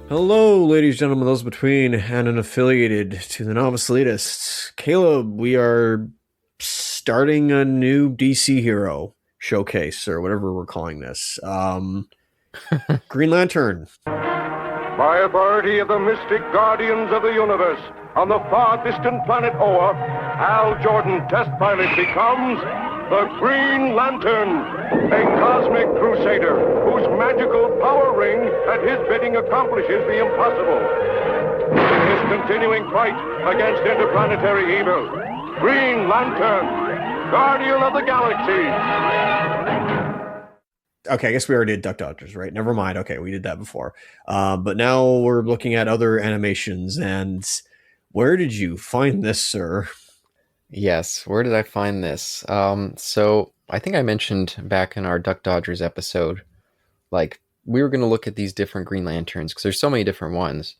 Hello, ladies and gentlemen, those between and unaffiliated to the Novice Elitists. Caleb, we are starting a new DC hero showcase, or whatever we're calling this. Green Lantern. By authority of the mystic guardians of the universe, on the far distant planet Oa, Hal Jordan, test pilot, becomes the Green Lantern, a cosmic crusader whose magical power ring at his bidding accomplishes the impossible. In his continuing fight against interplanetary evil, Green Lantern, Guardian of the Galaxy. Okay, I guess we already did Duck Dodgers, right? Never mind. Okay, we did that before. But now we're looking at other animations, and where did you find this, sir? Yes, where did I find this? So I think I mentioned back in our Duck Dodgers episode, like we were going to look at these different Green Lanterns because there's so many different ones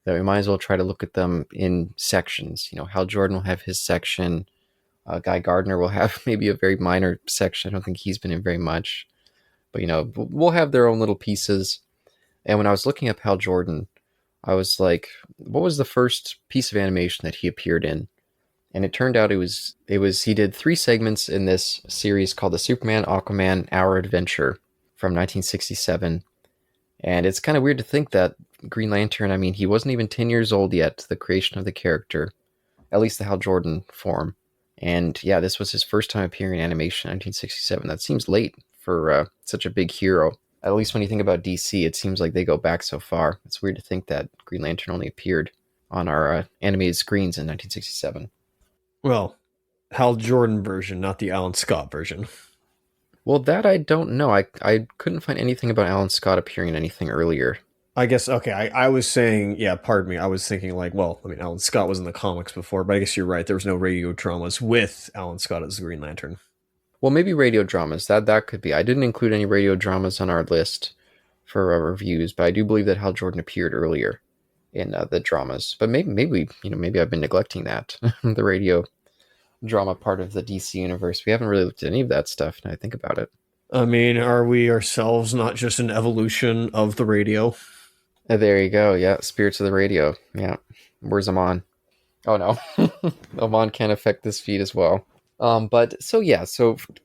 that we might as well try to look at them in sections. You know, Hal Jordan will have his section. Guy Gardner will have maybe a very minor section. I don't think he's been in very much, but we'll have their own little pieces. And when I was looking up Hal Jordan, I was like, what was the first piece of animation that he appeared in? And it turned out he did 3 segments in this series called the Superman Aquaman Our Adventure from 1967. And it's kind of weird to think that Green Lantern, I mean, he wasn't even 10 years old yet, the creation of the character, at least the Hal Jordan form. And yeah, this was his first time appearing in animation in 1967. That seems late for such a big hero. At least when you think about DC, it seems like they go back so far. It's weird to think that Green Lantern only appeared on our animated screens in 1967. Well, Hal Jordan version, not the Alan Scott version. Well, that I don't know. I couldn't find anything about Alan Scott appearing in anything earlier. I guess, okay, I was saying, yeah, pardon me, I was thinking like, well, I mean, Alan Scott was in the comics before, but I guess you're right, there was no radio dramas with Alan Scott as the Green Lantern. Well, maybe radio dramas. That could be. I didn't include any radio dramas on our list for reviews, but I do believe that Hal Jordan appeared earlier in the dramas. But maybe I've been neglecting that the radio drama part of the DC universe. We haven't really looked at any of that stuff. Now I think about it. I mean, are we ourselves not just an evolution of the radio? There you go. Yeah, spirits of the radio. Yeah, where's Amon? Oh no, Amon can't affect this feed as well. But so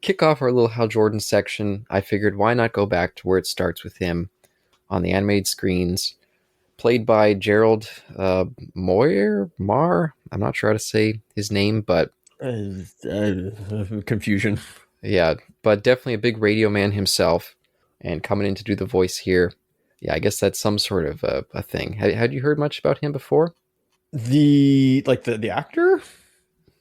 kick off our little Hal Jordan section. I figured why not go back to where it starts with him on the animated screens, played by Gerald Marr. I'm not sure how to say his name, but Confusion. Yeah, but definitely a big radio man himself, and coming in to do the voice here. Yeah, I guess that's some sort of a thing. Had you heard much about him before? The actor?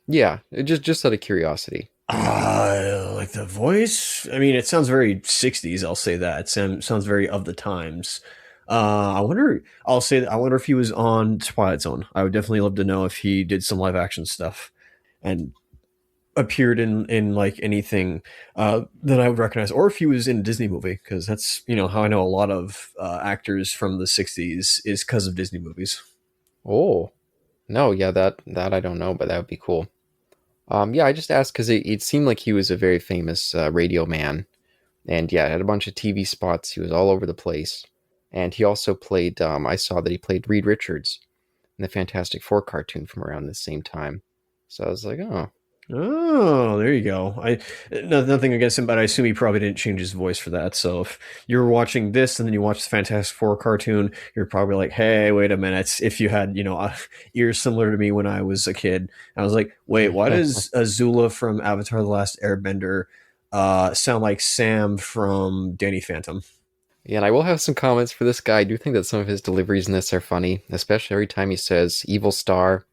Yeah, just out of curiosity. Like the voice? I mean, it sounds very 60s, I'll say that. It sounds very of the times. I wonder if he was on Twilight Zone. I would definitely love to know if he did some live action stuff and appeared in like anything that I would recognize, or if he was in a Disney movie, because that's how I know a lot of actors from the 60s is because of Disney movies. Oh no, yeah, that I don't know, but that would be cool. Yeah, I just asked because it seemed like he was a very famous radio man, and yeah, had a bunch of TV spots. He was all over the place, and he also played. I saw that he played Reed Richards in the Fantastic Four cartoon from around the same time. So I was like, Oh, there you go. Nothing against him, but I assume he probably didn't change his voice for that. So if you're watching this and then you watch the Fantastic Four cartoon, you're probably like, "Hey, wait a minute!" If you had ears similar to me when I was a kid, I was like, "Wait, why does Azula from Avatar: The Last Airbender sound like Sam from Danny Phantom?" Yeah, and I will have some comments for this guy. I do think that some of his deliveries in this are funny, especially every time he says "evil star."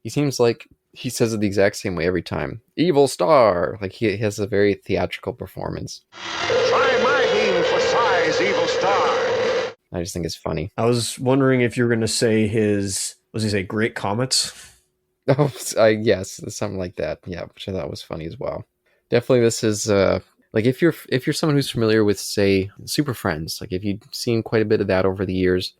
He seems like he says it the exact same way every time. Evil star! Like he has a very theatrical performance. Try my beam for size, evil star. I just think it's funny. I was wondering if you were going to say was he say Great Comets? Oh, yes, something like that. Yeah, which I thought was funny as well. Definitely this is, like if you're someone who's familiar with, say, Super Friends, like if you've seen quite a bit of that over the years,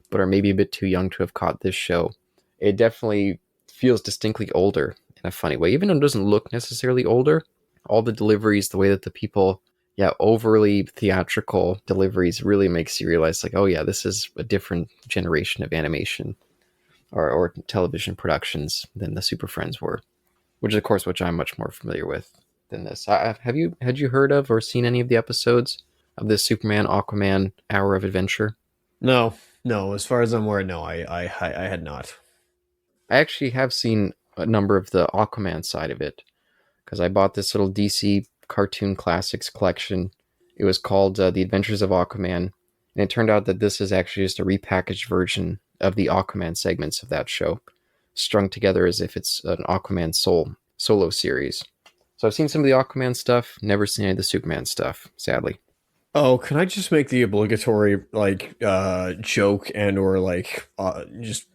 but are maybe a bit too young to have caught this show, it definitely feels distinctly older in a funny way. Even though it doesn't look necessarily older, all the deliveries, the way that the people yeah, overly theatrical deliveries really makes you realize, like, oh yeah, this is a different generation of animation or television productions than the Super Friends were, which is of course which I'm much more familiar with than this. Had you heard of or seen any of the episodes of this Superman Aquaman Hour of Adventure? No, no. As far as I'm aware, no. I had not. I actually have seen a number of the Aquaman side of it because I bought this little DC cartoon classics collection. It was called The Adventures of Aquaman, and it turned out that this is actually just a repackaged version of the Aquaman segments of that show, strung together as if it's an Aquaman solo series. So I've seen some of the Aquaman stuff, never seen any of the Superman stuff, sadly. Oh, can I just make the obligatory like joke and or like just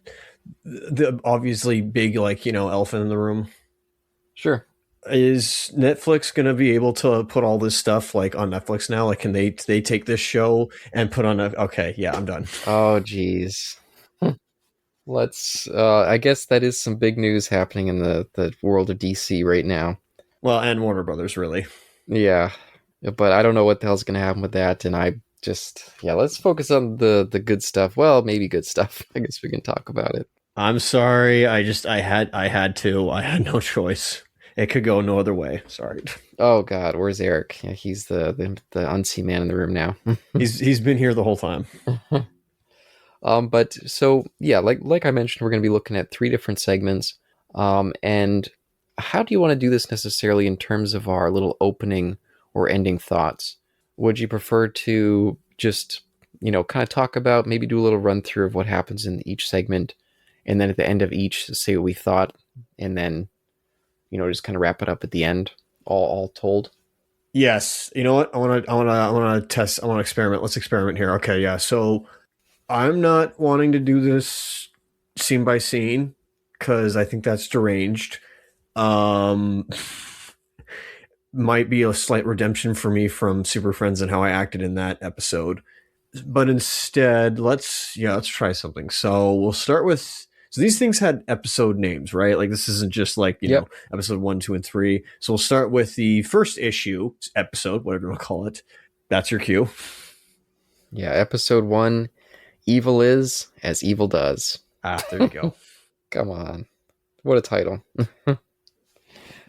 the obviously big like elephant in the room? Sure. Is Netflix gonna be able to put all this stuff like on Netflix now? Like, can they take this show and put on a? Okay, yeah, I'm done. Oh, geez. Let's. I guess that is some big news happening in the world of DC right now. Well, and Warner Brothers, really. Yeah, but I don't know what the hell's gonna happen with that, and I just yeah. Let's focus on the good stuff. Well, maybe good stuff. I guess we can talk about it. I'm sorry. I had no choice. It could go no other way. Sorry. Oh God, where's Eric? Yeah, he's the unseen man in the room now. He's been here the whole time. But so yeah, like I mentioned, we're going to be looking at three different segments. And how do you want to do this necessarily in terms of our little opening or ending thoughts? Would you prefer to just kind of talk about, maybe do a little run through of what happens in each segment, and then at the end of each say what we thought, and then just kind of wrap it up at the end, all told? Yes. You know what? I want to test. I want to experiment. Let's experiment here. Okay. Yeah. So I'm not wanting to do this scene by scene because I think that's deranged. Um, might be a slight redemption for me from Super Friends and how I acted in that episode. But instead, let's try something. So we'll start with so these things had episode names, right? Like this isn't just like, Yep. episode 1, 2, and 3. So we'll start with the first issue, episode, whatever you want to call it. That's your cue. Yeah, episode 1, Evil is as evil does. Ah, there you go. Come on. What a title.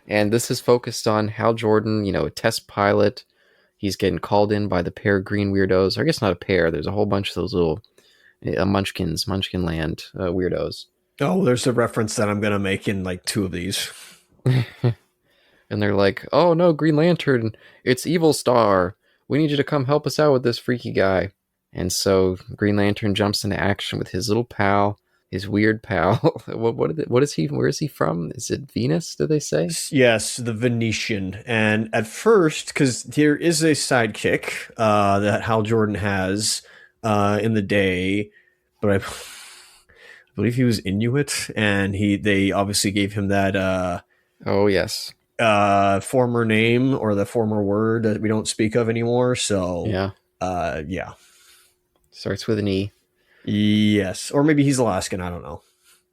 And this is focused on Hal Jordan, a test pilot. He's getting called in by the pair of green weirdos. Or I guess not a pair. There's a whole bunch of those little Munchkinland weirdos. Oh, there's a reference that I'm going to make in like 2 of these. And they're like, oh no, Green Lantern, it's Evil Star. We need you to come help us out with this freaky guy. And so Green Lantern jumps into action with his little pal, his weird pal. What is he? Where is he from? Is it Venus? Did they say? Yes, the Venetian. And at first, because there is a sidekick that Hal Jordan has in the day, but I believe he was Inuit, and they obviously gave him that Oh yes, former name or the former word that we don't speak of anymore. So yeah. yeah. Starts with an E. Yes, or maybe he's Alaskan. I don't know.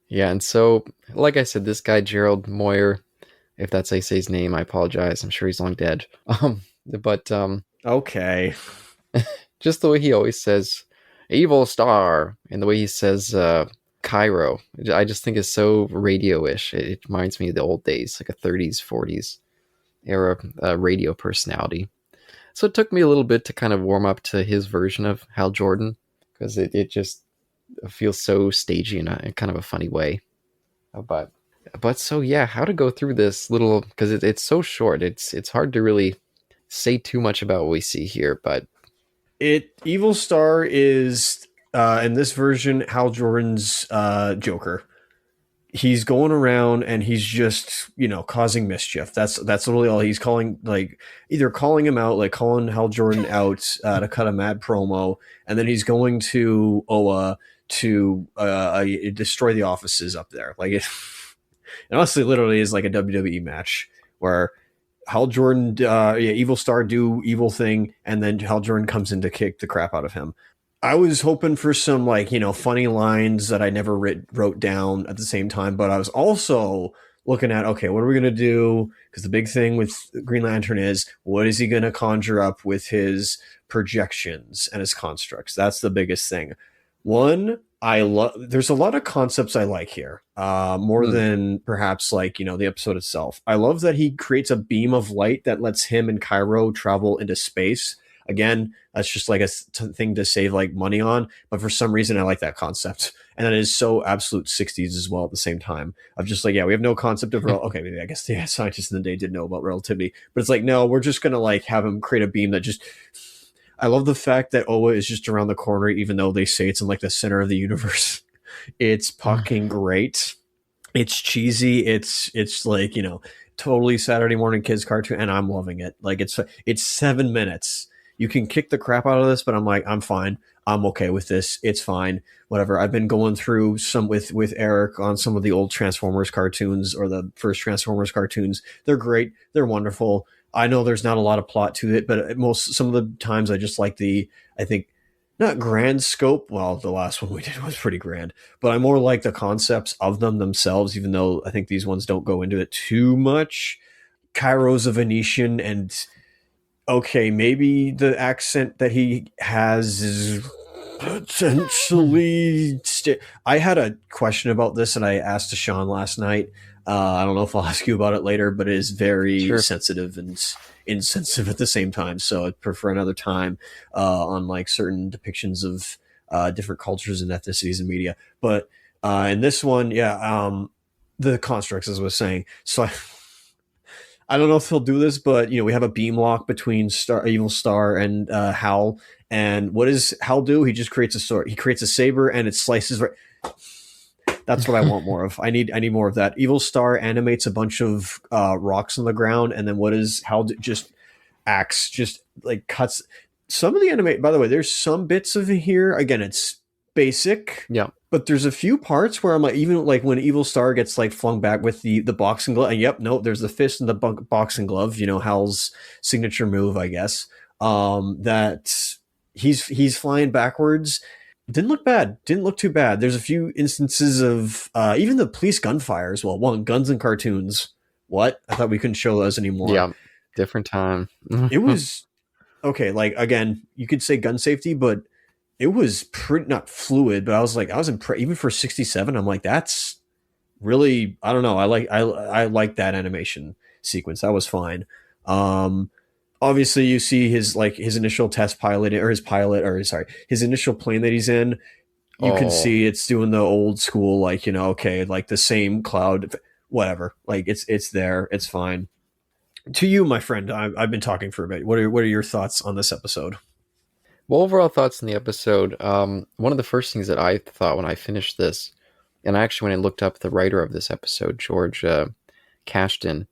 Yeah, and so like I said, this guy Gerald Moyer, if that's how you say his name, I apologize. I'm sure he's long dead. But Okay. just the way he always says "Evil Star" and the way he says Cairo, I just think is so radio-ish. It reminds me of the old days, like a 30s, 40s era radio personality. So it took me a little bit to kind of warm up to his version of Hal Jordan because it just feels so stagey in kind of a funny way. But so yeah, how to go through this little, because it's so short. It's hard to really say too much about what we see here, but Evil Star is in this version Hal Jordan's Joker. He's going around and he's just causing mischief. That's literally all he's calling, like either calling him out, like calling Hal Jordan out to cut a mad promo, and then he's going to Oa to destroy the offices up there. Like it honestly literally is like a WWE match where Hal Jordan, Evil Star do evil thing, and then Hal Jordan comes in to kick the crap out of him. I was hoping for some funny lines that I never wrote down at the same time, but I was also looking at, okay, what are we going to do? Because the big thing with Green Lantern is, what is he going to conjure up with his projections and his constructs? That's the biggest thing. One, I love, there's a lot of concepts I like here, more Hmm. than perhaps like, the episode itself. I love that he creates a beam of light that lets him and Cairo travel into space. Again, that's just like a thing to save like money on, but for some reason I like that concept, and that is so absolute 60s as well at the same time of just like, yeah, we have no concept of okay, maybe I guess the scientists in the day did know about relativity, but it's like, no, we're just gonna like have him create a beam that just, I love the fact that Oa is just around the corner, even though they say it's in like the center of the universe. It's fucking great. It's cheesy. It's like, totally Saturday morning kids cartoon, and I'm loving it. Like it's 7 minutes. You can kick the crap out of this, but I'm like, I'm fine. I'm okay with this. It's fine. Whatever. I've been going through some with Eric on some of the old Transformers cartoons, or the first Transformers cartoons. They're great. They're wonderful. I know there's not a lot of plot to it, but some of the times I just like I think, not grand scope. Well, the last one we did was pretty grand, but I more like the concepts of them themselves, even though I think these ones don't go into it too much. Cairo's a Venetian, and okay, maybe the accent that he has is potentially. I had a question about this, and I asked Sean last night. I don't know if I'll ask you about it later, but it is very Sure. sensitive and insensitive at the same time. So I'd prefer another time on like certain depictions of different cultures and ethnicities in media. But in this one, yeah, the constructs, as I was saying. So I don't know if he'll do this, but we have a beam lock between Evil Star and Hal. And what does Hal do? He just creates a sword. He creates a saber, and it slices. That's what I want more of. I need more of that. Evil Star animates a bunch of rocks on the ground, and then what is Hal do? Just axe, just like cuts. Some of the animate. By the way, there's some bits of it here. Again, it's basic, Yeah. but there's a few parts where I'm like, even like when Evil Star gets like flung back with the boxing glove. And yep, no, there's the fist and the boxing glove. Hal's signature move, I guess. That he's flying backwards. Didn't look bad. Didn't look too bad. There's a few instances of even the police gunfire as well. One, guns and cartoons. What? I thought we couldn't show those anymore. Yeah. Different time. It was okay. Like again, you could say gun safety, but it was pretty not fluid. But I was like, I was impressed. Even for 67, I'm like, that's really, I don't know. I like that animation sequence. That was fine. Um, Obviously you see his initial test pilot, or his pilot, or sorry, his initial plane that he's in. You can Oh. see it's doing the old school, like, okay, like the same cloud, whatever. Like it's there, it's fine. To you, my friend, I've been talking for a bit. What are your thoughts on this episode? Well, overall thoughts on the episode. One of the first things that I thought when I finished this, and I actually went and looked up the writer of this episode, George Cashton,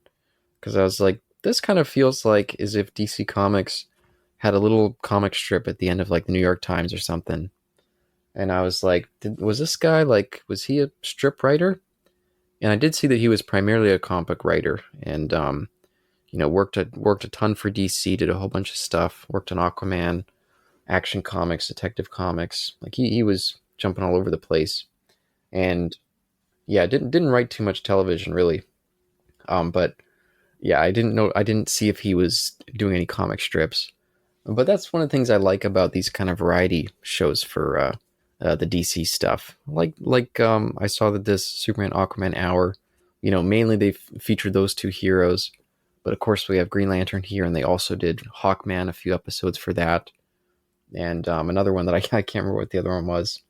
because I was like, this kind of feels like as if DC Comics had a little comic strip at the end of like the New York Times or something. And I was like, was this guy like, was he a strip writer? And I did see that he was primarily a comic book writer, and worked a ton for DC, did a whole bunch of stuff, worked on Aquaman, Action Comics, Detective Comics. Like he was jumping all over the place, and yeah, didn't write too much television really. But yeah, I didn't see if he was doing any comic strips. But that's one of the things I like about these kind of variety shows for the DC stuff. I saw that this Superman Aquaman hour, mainly they featured those two heroes, but of course we have Green Lantern here, and they also did Hawkman a few episodes for that, and another one that I can't remember what the other one was.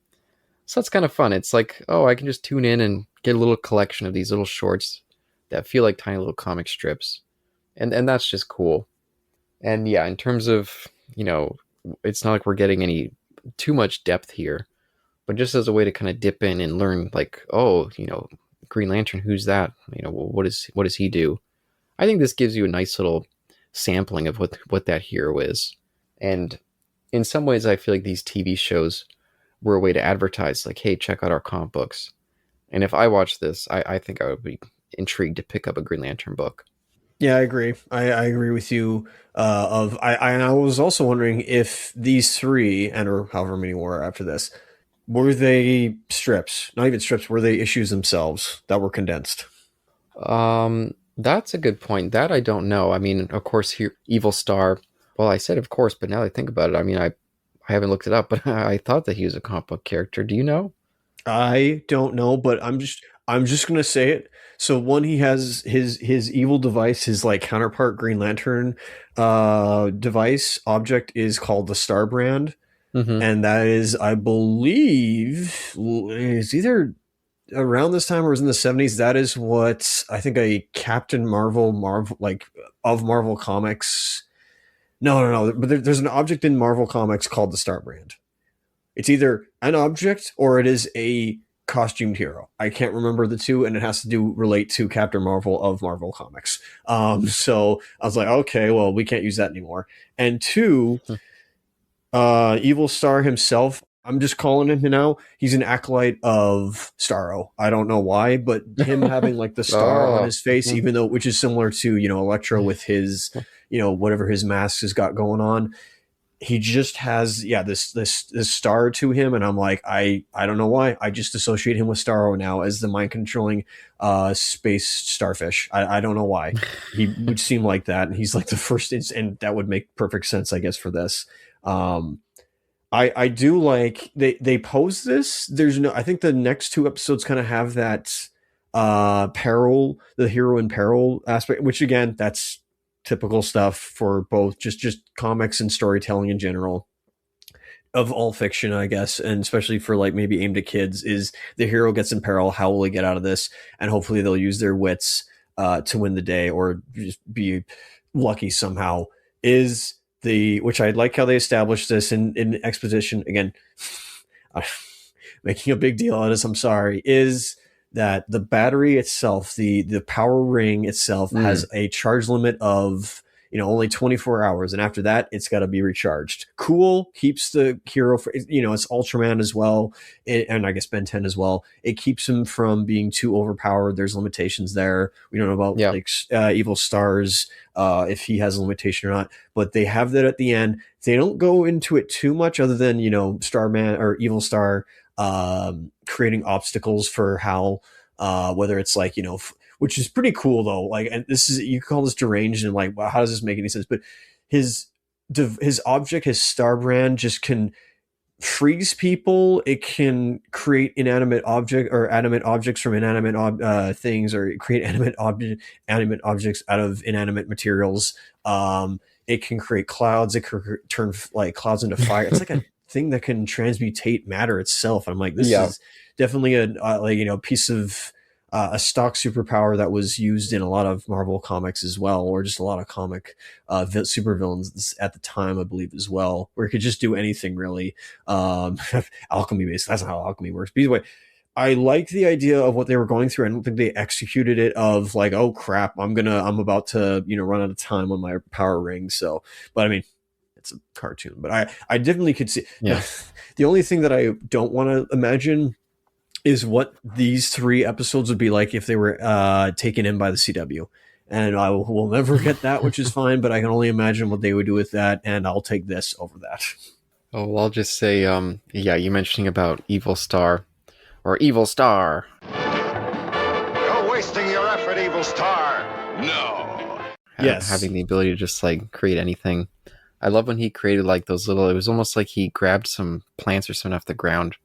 So that's kind of fun. It's like, oh, I can just tune in and get a little collection of these little shorts that feel like tiny little comic strips, and that's just cool. And yeah, in terms of, it's not like we're getting any too much depth here, but just as a way to kind of dip in and learn, like, oh, Green Lantern, who's that? What does he do? I think this gives you a nice little sampling of what that hero is. And in some ways, I feel like these TV shows were a way to advertise, like, hey, check out our comic books. And if I watched this, I think I would be intrigued to pick up a Green Lantern book. Yeah, I agree. I agree with you. I was also wondering if these three, and or however many were after this, were they strips? Not even strips. Were they issues themselves that were condensed? That's a good point. That I don't know. I mean, of course, here, Evil Star. Well, I said of course, but now that I think about it, I mean, I haven't looked it up, but I thought that he was a comic book character. Do you know? I don't know, but I'm just gonna say it. So one, he has his evil device, his like counterpart Green Lantern device object is called the Star Brand, Mm-hmm. and that is, I believe, it's either around this time or it was in the 70s. That is what I think a Captain Marvel like of Marvel Comics. No, but there's an object in Marvel Comics called the Star Brand. It's either an object or it is a costumed hero. I can't remember the two, and it has to do relate to Captain Marvel of Marvel Comics. So I was like, okay, well, we can't use that anymore. And two, Evil Star himself, I'm just calling him now. He's an acolyte of Starro. I don't know why, but him having like the star on Oh. his face, Mhm. even though, which is similar to Electro with his whatever his mask has got going on, he just has, yeah, this star to him, and I'm like, I don't know why, I just associate him with Starro now as the mind controlling space starfish. I don't know why he would seem like that, and he's like the first, and that would make perfect sense, I guess, for this. um I do like they pose this. There's no, I think the next two episodes kind of have that peril, the hero in peril aspect, which again, that's typical stuff for both just comics and storytelling in general, of all fiction, I guess, and especially for like maybe aimed at kids, is the hero gets in peril, how will they get out of this? And hopefully they'll use their wits to win the day, or just be lucky somehow. Is the, which I like how they established this in exposition again. Making a big deal out of this, I'm sorry, is that the battery itself, the power ring itself, has Mm. a charge limit of only 24 hours, and after that it's got to be recharged. Cool, keeps the hero for, it's Ultraman as well, and I guess Ben 10 as well. It keeps him from being too overpowered. There's limitations there. We don't know about Yeah. like Evil Stars, if he has a limitation or not, but they have that at the end. They don't go into it too much, other than Starman or Evil Star creating obstacles for Hal, whether it's like which is pretty cool though. Like, and this is, you call this deranged, and like, wow, how does this make any sense? But his his object, his Star Brand, just can freeze people. It can create inanimate object or animate objects from inanimate things, or create animate objects out of inanimate materials. It can create clouds. It can turn like clouds into fire. It's like a thing that can transmutate matter itself. And I'm like, this Yeah. is definitely a like piece of a stock superpower that was used in a lot of Marvel comics as well, or just a lot of comic supervillains at the time, I believe, as well, where it could just do anything really. um Alchemy based, that's not how alchemy works, but either way, I like the idea of what they were going through. I don't think they executed it, of like, oh crap, I'm about to run out of time on my power ring. So, but I mean, it's a cartoon, but I definitely could see. Yeah. The only thing that I don't want to imagine is what these three episodes would be like if they were taken in by the CW. And I will never get that, which is fine, but I can only imagine what they would do with that, and I'll take this over that. Oh, well, I'll just say, yeah, you mentioning about Evil Star or Evil Star, You're wasting your effort, Evil Star. No. Yes. having the ability to just like create anything. I love when he created like those little. It was almost like he grabbed some plants or something off the ground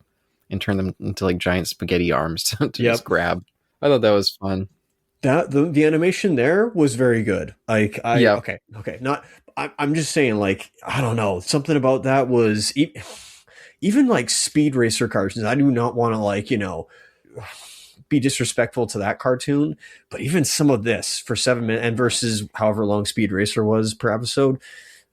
and turned them into like giant spaghetti arms to just Yep. grab. I thought that was fun. That the animation there was very good. Like, Yeah. okay, not. I'm just saying, like, I don't know, something about that was even like Speed Racer cartoons. I do not want to, like, be disrespectful to that cartoon, but even some of this for 7 minutes, and versus however long Speed Racer was per episode,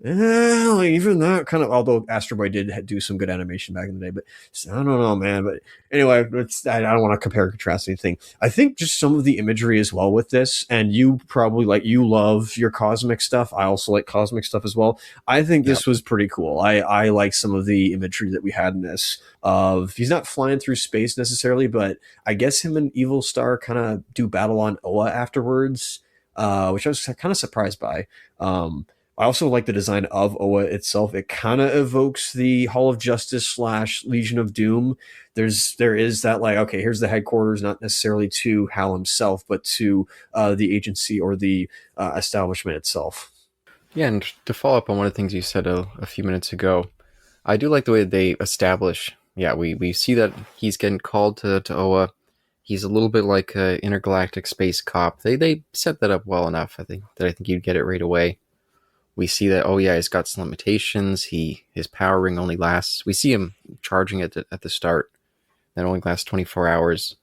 like, even that kind of, although Astro Boy did do some good animation back in the day, but I don't know, man. But anyway, I don't want to compare and contrast anything. I think just some of the imagery as well with this, and you probably, like, you love your cosmic stuff. I also like cosmic stuff as well. I think Yeah. this was pretty cool. I like some of the imagery that we had in this. Of, he's not flying through space necessarily, but I guess him and Evil Star kind of do battle on Oa afterwards, which I was kind of surprised by. I also like the design of Oa itself. It kind of evokes the Hall of Justice slash Legion of Doom. There is that, like, okay, here's the headquarters, not necessarily to Hal himself, but to the agency or the establishment itself. Yeah, and to follow up on one of the things you said a few minutes ago, I do like the way they establish. Yeah, we see that he's getting called to Oa. He's a little bit like an intergalactic space cop. They set that up well enough. I think you'd get it right away. We see that, oh yeah, he's got some limitations. His power ring only lasts. We see him charging it at the start. That only lasts 24 hours.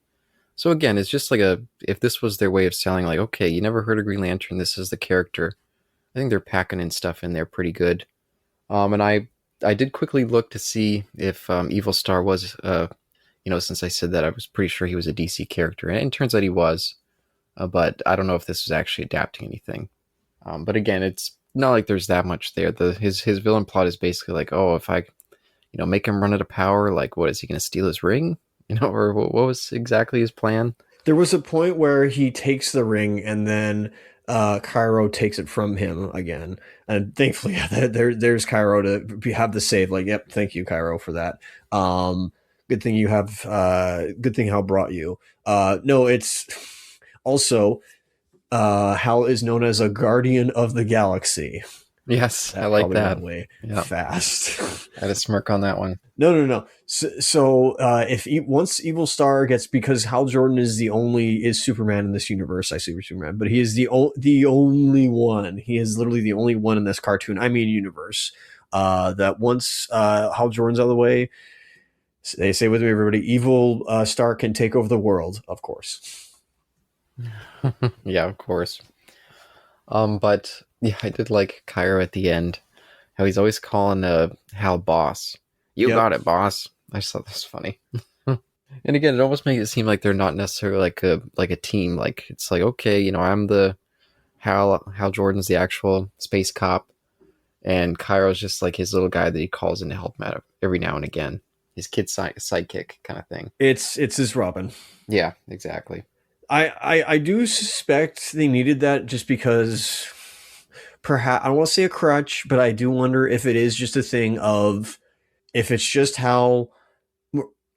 So again, it's just like if this was their way of selling, like, okay, you never heard of Green Lantern. This is the character. I think they're packing in stuff in there pretty good. And I did quickly look to see if Evil Star was, since I said that, I was pretty sure he was a DC character, and it turns out he was. But I don't know if this was actually adapting anything. But again, it's not like there's that much there. His villain plot is basically like, oh, if I, make him run out of power, like, what is he going to steal his ring? Or what was exactly his plan? There was a point where he takes the ring and then Cairo takes it from him again. And thankfully, yeah, there's Cairo to have the save. Like, yep, thank you, Cairo, for that. Good thing you have. Good thing Hal brought you. No, it's also Hal is known as a guardian of the galaxy. Yes, I That like probably that. went away Yeah, fast. I had a smirk on that one. No. So if once Evil Star gets, because Hal Jordan is Superman in this universe. I see Superman, but he is the only one. He is literally the only one in this cartoon. I mean universe. That once Hal Jordan's out of the way, they say with me, everybody. Evil Star can take over the world, of course. Yeah, of course. But yeah, I did like Cairo at the end. How he's always calling Hal boss. You Yep. got it, boss. I just thought that was funny. And again, it almost makes it seem like they're not necessarily like a team. Like it's like, okay, I'm the Hal Jordan's the actual space cop, and Cairo's just like his little guy that he calls in to help him out every now and again. His kid sidekick kind of thing. It's his Robin. Yeah, exactly. I do suspect they needed that just because perhaps I don't want to say a crutch, but I do wonder if it is just a thing of if it's just how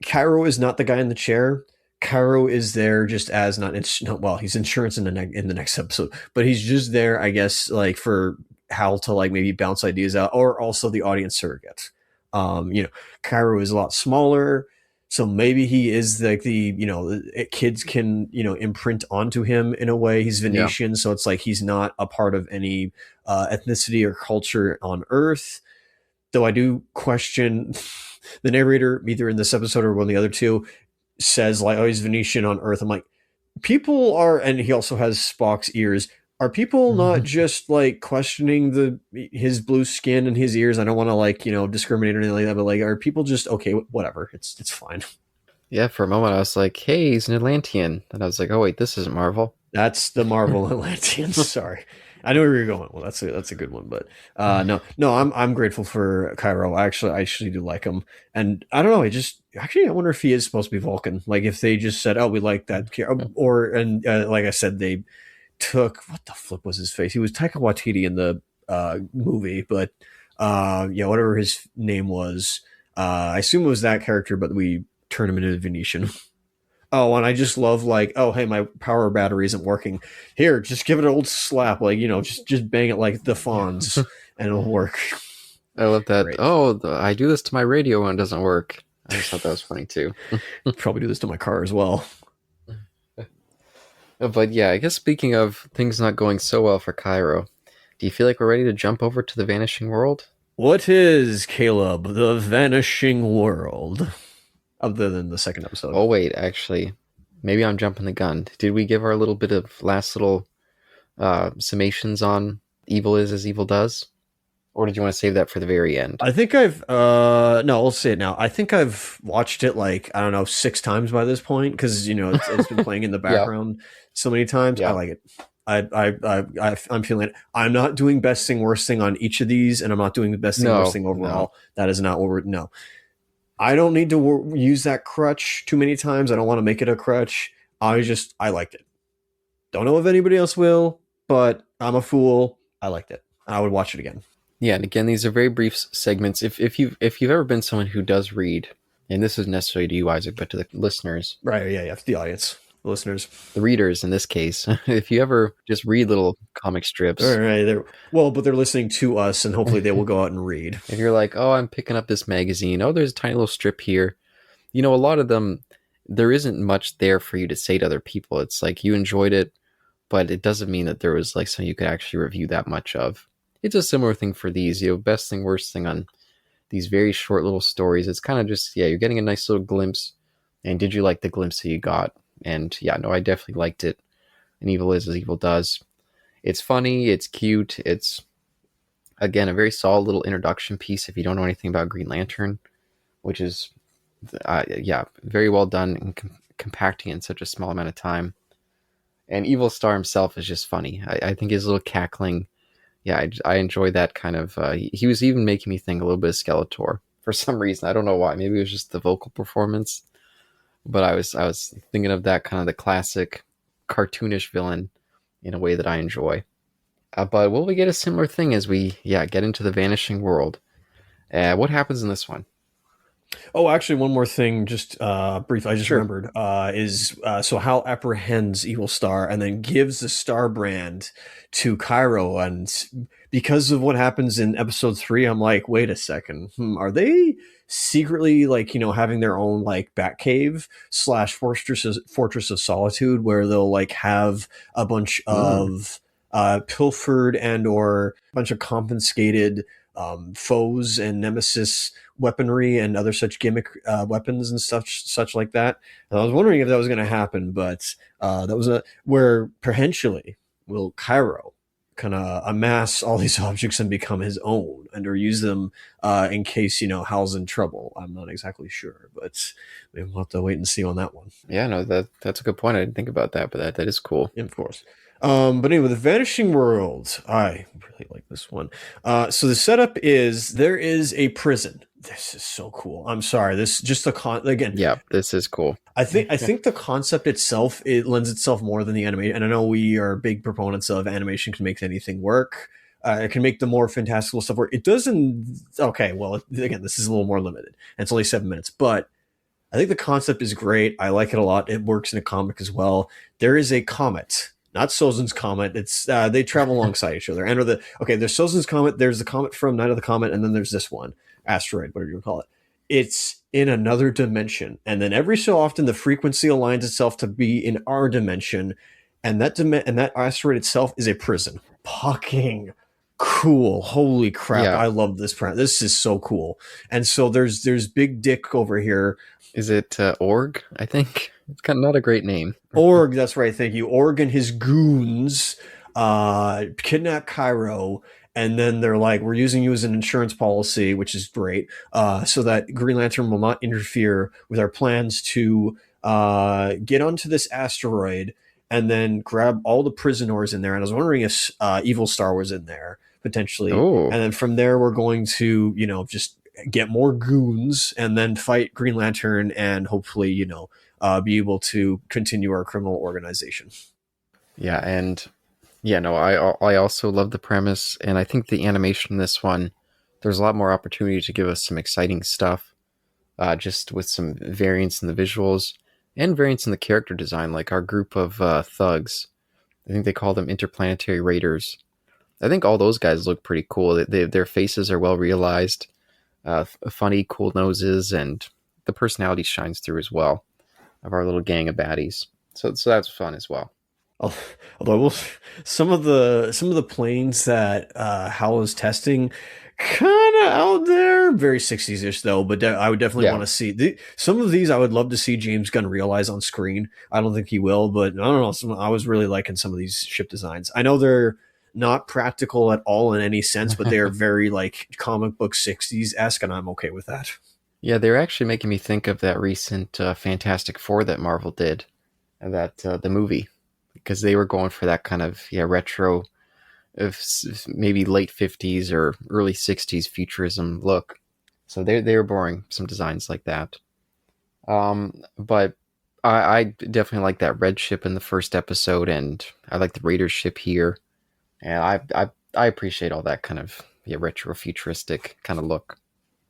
Cairo is not the guy in the chair. Cairo is there just as well. He's insurance in the next episode, but he's just there, I guess, like for Hal to like maybe bounce ideas out, or also the audience surrogate. Cairo is a lot smaller, so maybe he is like kids can imprint onto him in a way. He's Yeah. Venetian, so it's like he's not a part of any ethnicity or culture on Earth. Though I do question the narrator, either in this episode or one of the other two, says like, "Oh, he's Venetian on Earth." I'm like, people are, and he also has Spock's ears. Are people not just like questioning his blue skin and his ears? I don't want to discriminate or anything like that, but like, are people just okay? Whatever, it's fine. Yeah, for a moment I was like, hey, he's an Atlantean. And I was like, oh wait, this isn't Marvel. That's the Marvel Atlanteans. Sorry, I know where you're going. Well, that's a good one, but no, I'm grateful for Cairo. I actually do like him, and I don't know. I wonder if he is supposed to be Vulcan. Like if they just said, "Oh, we like that," like I said, they took what the flip was his face. He was Taika Waititi in the movie, but whatever his name was, I assume it was that character, but we turned him into the Venetian. Oh, and I just love like, oh hey, my power battery isn't working. Here, just give it an old slap, like just bang it like the Fonz, and it'll work. I love that. Great. Oh, I do this to my radio when it doesn't work. I just thought that was funny too. Probably do this to my car as well. But yeah, I guess speaking of things not going so well for Cairo, do you feel like we're ready to jump over to the Vanishing World? What is, Caleb, the Vanishing World? Other than the second episode. Oh wait, actually, maybe I'm jumping the gun. Did we give our little bit of last little summations on evil is as evil does? Or did you want to save that for the very end? I think I've no, I'll say it now. I think I've watched it like, I don't know, 6 times by this point, because it's been playing in the background so many times. Yeah. I like it. I'm feeling it. I'm not doing best thing, worst thing on each of these, and I'm not doing the best thing, worst thing overall. That is not what we're no. I don't need to use that crutch too many times. I don't want to make it a crutch. I liked it. Don't know if anybody else will, but I'm a fool. I liked it. I would watch it again. Yeah, and again, these are very brief segments. If you've ever been someone who does read, and this is necessarily to you, Isaac, but to the listeners, Right? Yeah, yeah. The audience, the listeners. the readers in this case, if you ever just read little comic All strips, right. But they're listening to us, and hopefully they will go out and read. if you're like, oh, I'm picking up this magazine, oh, there's a tiny little strip here, a lot of them, there isn't much there for you to say to other people. It's like you enjoyed it, but it doesn't mean that there was like something you could actually review that much of. It's a similar thing for these, best thing, worst thing on these very short little stories. It's kind of just, yeah, you're getting a nice little glimpse. And did you like the glimpse that you got? And yeah, no, I definitely liked it. And Evil is as Evil does. It's funny, it's cute, it's again a very solid little introduction piece if you don't know anything about Green Lantern, which is yeah, very well done in compacting it in such a small amount of time. And Evil Star himself is just funny. I think his little cackling, yeah, I enjoy that kind of. He was even making me think a little bit of Skeletor for some reason. I don't know why. Maybe it was just the vocal performance, but I was thinking of that kind of the classic cartoonish villain in a way that I enjoy. But will we get a similar thing as we get into the Vanishing World? What happens in this one? Oh, actually, one more thing, just brief. I just Sure. remembered is so Hal apprehends Evil Star and then gives the Star brand to Cairo, and because of what happens in episode 3, I'm like, wait a second, are they secretly like having their own like Batcave slash Fortress of Solitude where they'll like have a bunch Mm, of pilfered and or a bunch of confiscated foes and nemesis weaponry and other such gimmick weapons and such like that. And I was wondering if that was going to happen, but that was a where potentially will Cairo kind of amass all these objects and become his own and or use them in case Hal's in trouble. I'm not exactly sure, but we'll have to wait and see on that one. yeah, no, that's a good point. I didn't think about that, but that is cool. Yeah, of course. But anyway, the Vanishing World. I really like this one. So the setup is there is a prison. This is so cool. I'm sorry. This just the again. Yeah, this is cool. I think the concept itself it lends itself more than the animation. And I know we are big proponents of animation can make anything work. It can make the more fantastical stuff work. It doesn't. Okay, well, again, this is a little more limited. And it's only 7 minutes, but I think the concept is great. I like it a lot. It works in a comic as well. There is a comet, not Sozin's comet. It's they travel alongside each other. And there's Sozin's comet. There's the comet from Night of the Comet, and then there's this one, asteroid, whatever you call it. It's in another dimension, and then every so often the frequency aligns itself to be in our dimension, and that asteroid itself is a prison. Fucking cool! Holy crap! Yeah, I love this. This is so cool. And so there's Big Dick over here. is it Org? I think it's kind of not a great name. Org, that's right. Thank you. Org and his goons kidnap Cairo, and then they're like, "We're using you as an insurance policy," which is great, so that Green Lantern will not interfere with our plans to get onto this asteroid and then grab all the prisoners in there. And I was wondering if Evil Star was in there potentially, Oh, and then from there we're going to just get more goons and then fight Green Lantern and hopefully be able to continue our criminal organization. yeah, and yeah, no, I also love the premise, and I think the animation in this one, there's a lot more opportunity to give us some exciting stuff, just with some variance in the visuals and variance in the character design, like our group of thugs. I think they call them interplanetary raiders. I think all those guys look pretty cool. Their faces are well realized, funny, cool noses, and the personality shines through as well of our little gang of baddies. So that's fun as well. Although some of the planes that Hal is testing, kind of out there, very 60s-ish though. But I would definitely Yeah, want to see some of these. I would love to see James Gunn realize on screen. I don't think he will, but I don't know. I was really liking some of these ship designs. I know they're not practical at all in any sense, but they are very like comic book 60s esque, and I'm okay with that. yeah, they're actually making me think of that recent Fantastic Four that Marvel did, that the movie, because they were going for that kind of retro, of maybe late 50s or early 60s futurism look. So they were borrowing some designs like that. But I definitely like that red ship in the first episode, and I like the Raiders ship here. And I I appreciate all that kind of retro futuristic kind of look.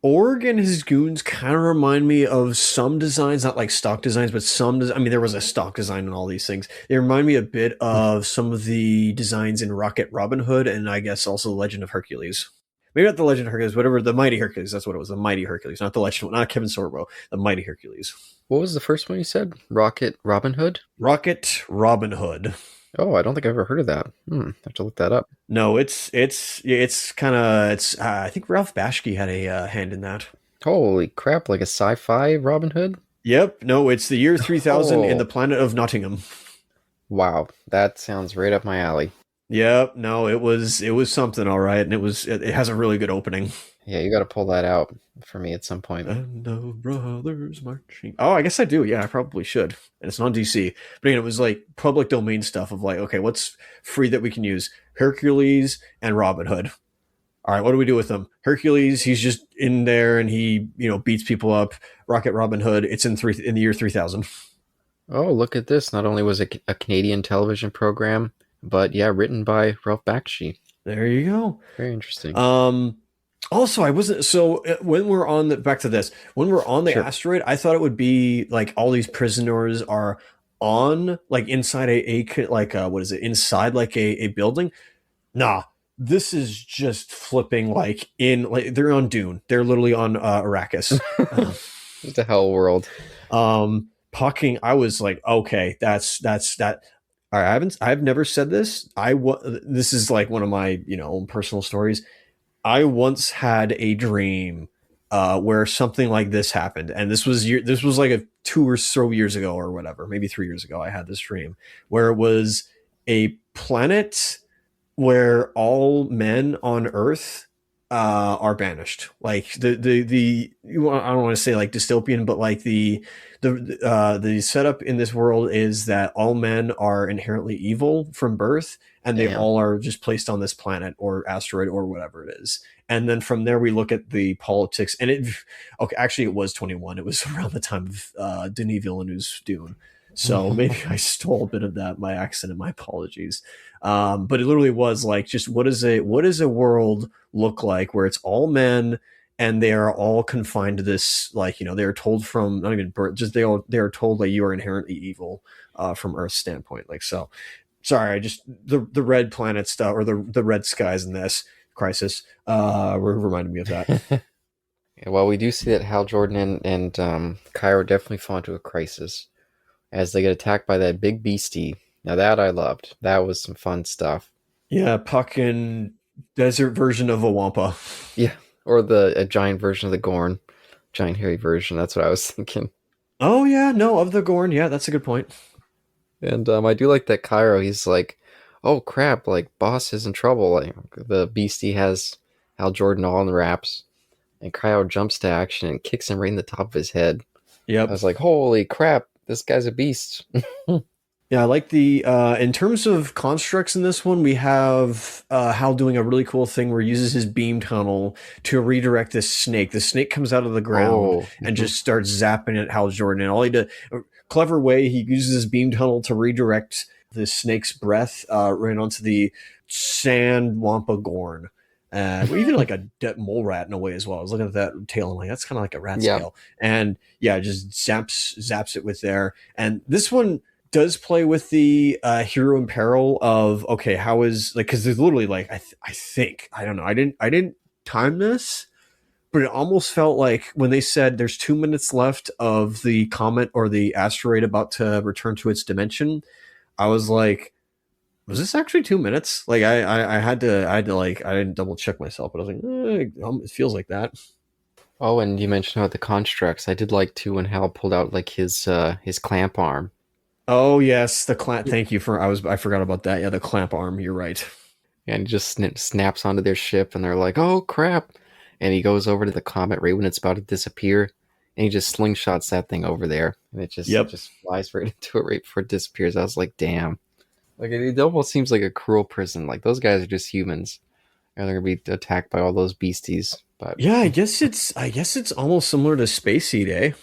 Org and his goons kind of remind me of some designs, not like stock designs, but I mean, there was a stock design in all these things. They remind me a bit of some of the designs in Rocket Robin Hood, and I guess also Legend of Hercules. Maybe not the Legend of Hercules, whatever, the Mighty Hercules. That's what it was, the Mighty Hercules, not the Legend, not Kevin Sorbo, the Mighty Hercules. What was the first one you said? Rocket Robin Hood? Rocket Robin Hood. Oh, I don't think I've ever heard of that. Have to look that up. No, it's kind of it's. I think Ralph Bashki had a hand in that. Holy crap! Like a sci-fi Robin Hood? Yep. No, it's the year 3000 in the Oh, planet of Nottingham. wow, that sounds right up my alley. Yep. No, it was something, all right, and it has a really good opening. Yeah, you got to pull that out for me at some point. And the brothers marching. Oh, I guess I do. Yeah, I probably should. And it's not DC. But again, it was like public domain stuff of like, okay, what's free that we can use? Hercules and Robin Hood. All right, what do we do with them? Hercules, he's just in there and he, beats people up. Rocket Robin Hood, it's in the year 3000. Oh, look at this! Not only was it a Canadian television program, but yeah, written by Ralph Bakshi. There you Very interesting. go. Also, I wasn't so when we're on the back to this when we're on the Sure. asteroid, I thought it would be like all these prisoners are on like inside what is it, inside like a building. Nah, this is just flipping like in like they're on Dune. They're literally on Arrakis. Just a hell world. Pucking. I was like, okay, that's that. All right, I've never said this. This is like one of my own personal stories. I once had a dream where something like this happened, and this was like a 2 or so years ago or whatever, maybe 3 years ago. I had this dream where it was a planet where all men on Earth are banished. Like I don't want to say like dystopian, but like the setup in this world is that all men are inherently evil from birth, and they Damn. all are just placed on this planet or asteroid or whatever it is. And then from there we look at the politics, and okay, actually it was 21. It was around the time of Denis Villeneuve's Dune. So maybe I stole a bit of that by accident. My apologies. But it literally was like, just what does a world look like where it's all men and they are all confined to this, like, they are told from not even birth, just they are told that you are inherently evil from Earth's standpoint. Like, so sorry, I just the red planet stuff, or the red skies in this crisis reminded me of that. Yeah, well, we do see that Hal Jordan and Cairo definitely fall into a crisis as they get attacked by that big beastie. Now that I loved. That was some fun stuff. Yeah, Puck and desert version of a Wampa. Yeah, or a giant version of the Gorn, giant hairy version. That's what I was thinking. Oh yeah, no, of the Gorn. Yeah, that's a good point. And I do like that Cairo. He's like, "Oh crap! Like boss is in trouble." Like the beastie has Hal Jordan all in the wraps, and Cairo jumps to action and kicks him right in the top of his head. I Yep. was like, "Holy crap! This guy's a beast." Yeah, I like the in terms of constructs in this one, we have Hal doing a really cool thing where he uses his beam tunnel to redirect this snake. The snake comes out of the ground Oh, and just starts zapping at Hal Jordan. And all he did, a clever way, he uses his beam tunnel to redirect the snake's breath right onto the sand wampa gorn. Even like a mole rat in a way as well. I was looking at that tail and like, that's kind of like a rat's yeah. tail. And yeah, just zaps it with there. And this one does play with the hero in peril of, okay, how is, like, because there's literally like I think, I don't know, I didn't time this, but it almost felt like when they said there's 2 minutes left of the comet or the asteroid about to return to its dimension, I was like, was this actually 2 minutes? Like I had to like, I didn't double check myself, but I was like, it feels like that. Oh, and you mentioned about the constructs. I did like too when Hal pulled out like his clamp arm. Oh yes, the clamp. Thank you for, I forgot about that. Yeah, the clamp arm. You're right. And he just snaps onto their ship, and they're like, "Oh crap!" And he goes over to the comet right when it's about to disappear, and he just slingshots that thing over there, and it Yep. just flies right into it right before it disappears. I was like, "Damn!" Like it almost seems like a cruel prison. Like those guys are just humans, and they're gonna be attacked by all those beasties. But Yeah, I guess it's almost similar to Space Seed, eh?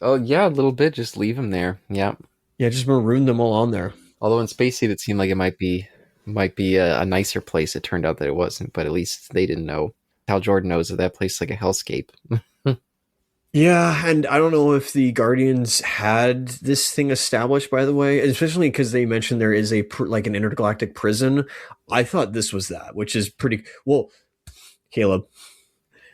oh yeah, a little bit. Just leave him there. Yeah. Yeah, just maroon them all on there. Although in Space Seed, it seemed like it might be. might be a nicer place. It turned out that it wasn't, but at least they didn't know. Hal Jordan knows that that place is like a hellscape. Yeah, and I don't know if the Guardians had this thing established, by the way, especially because they mentioned there is like an intergalactic prison. I thought this was that, which is pretty well. Caleb,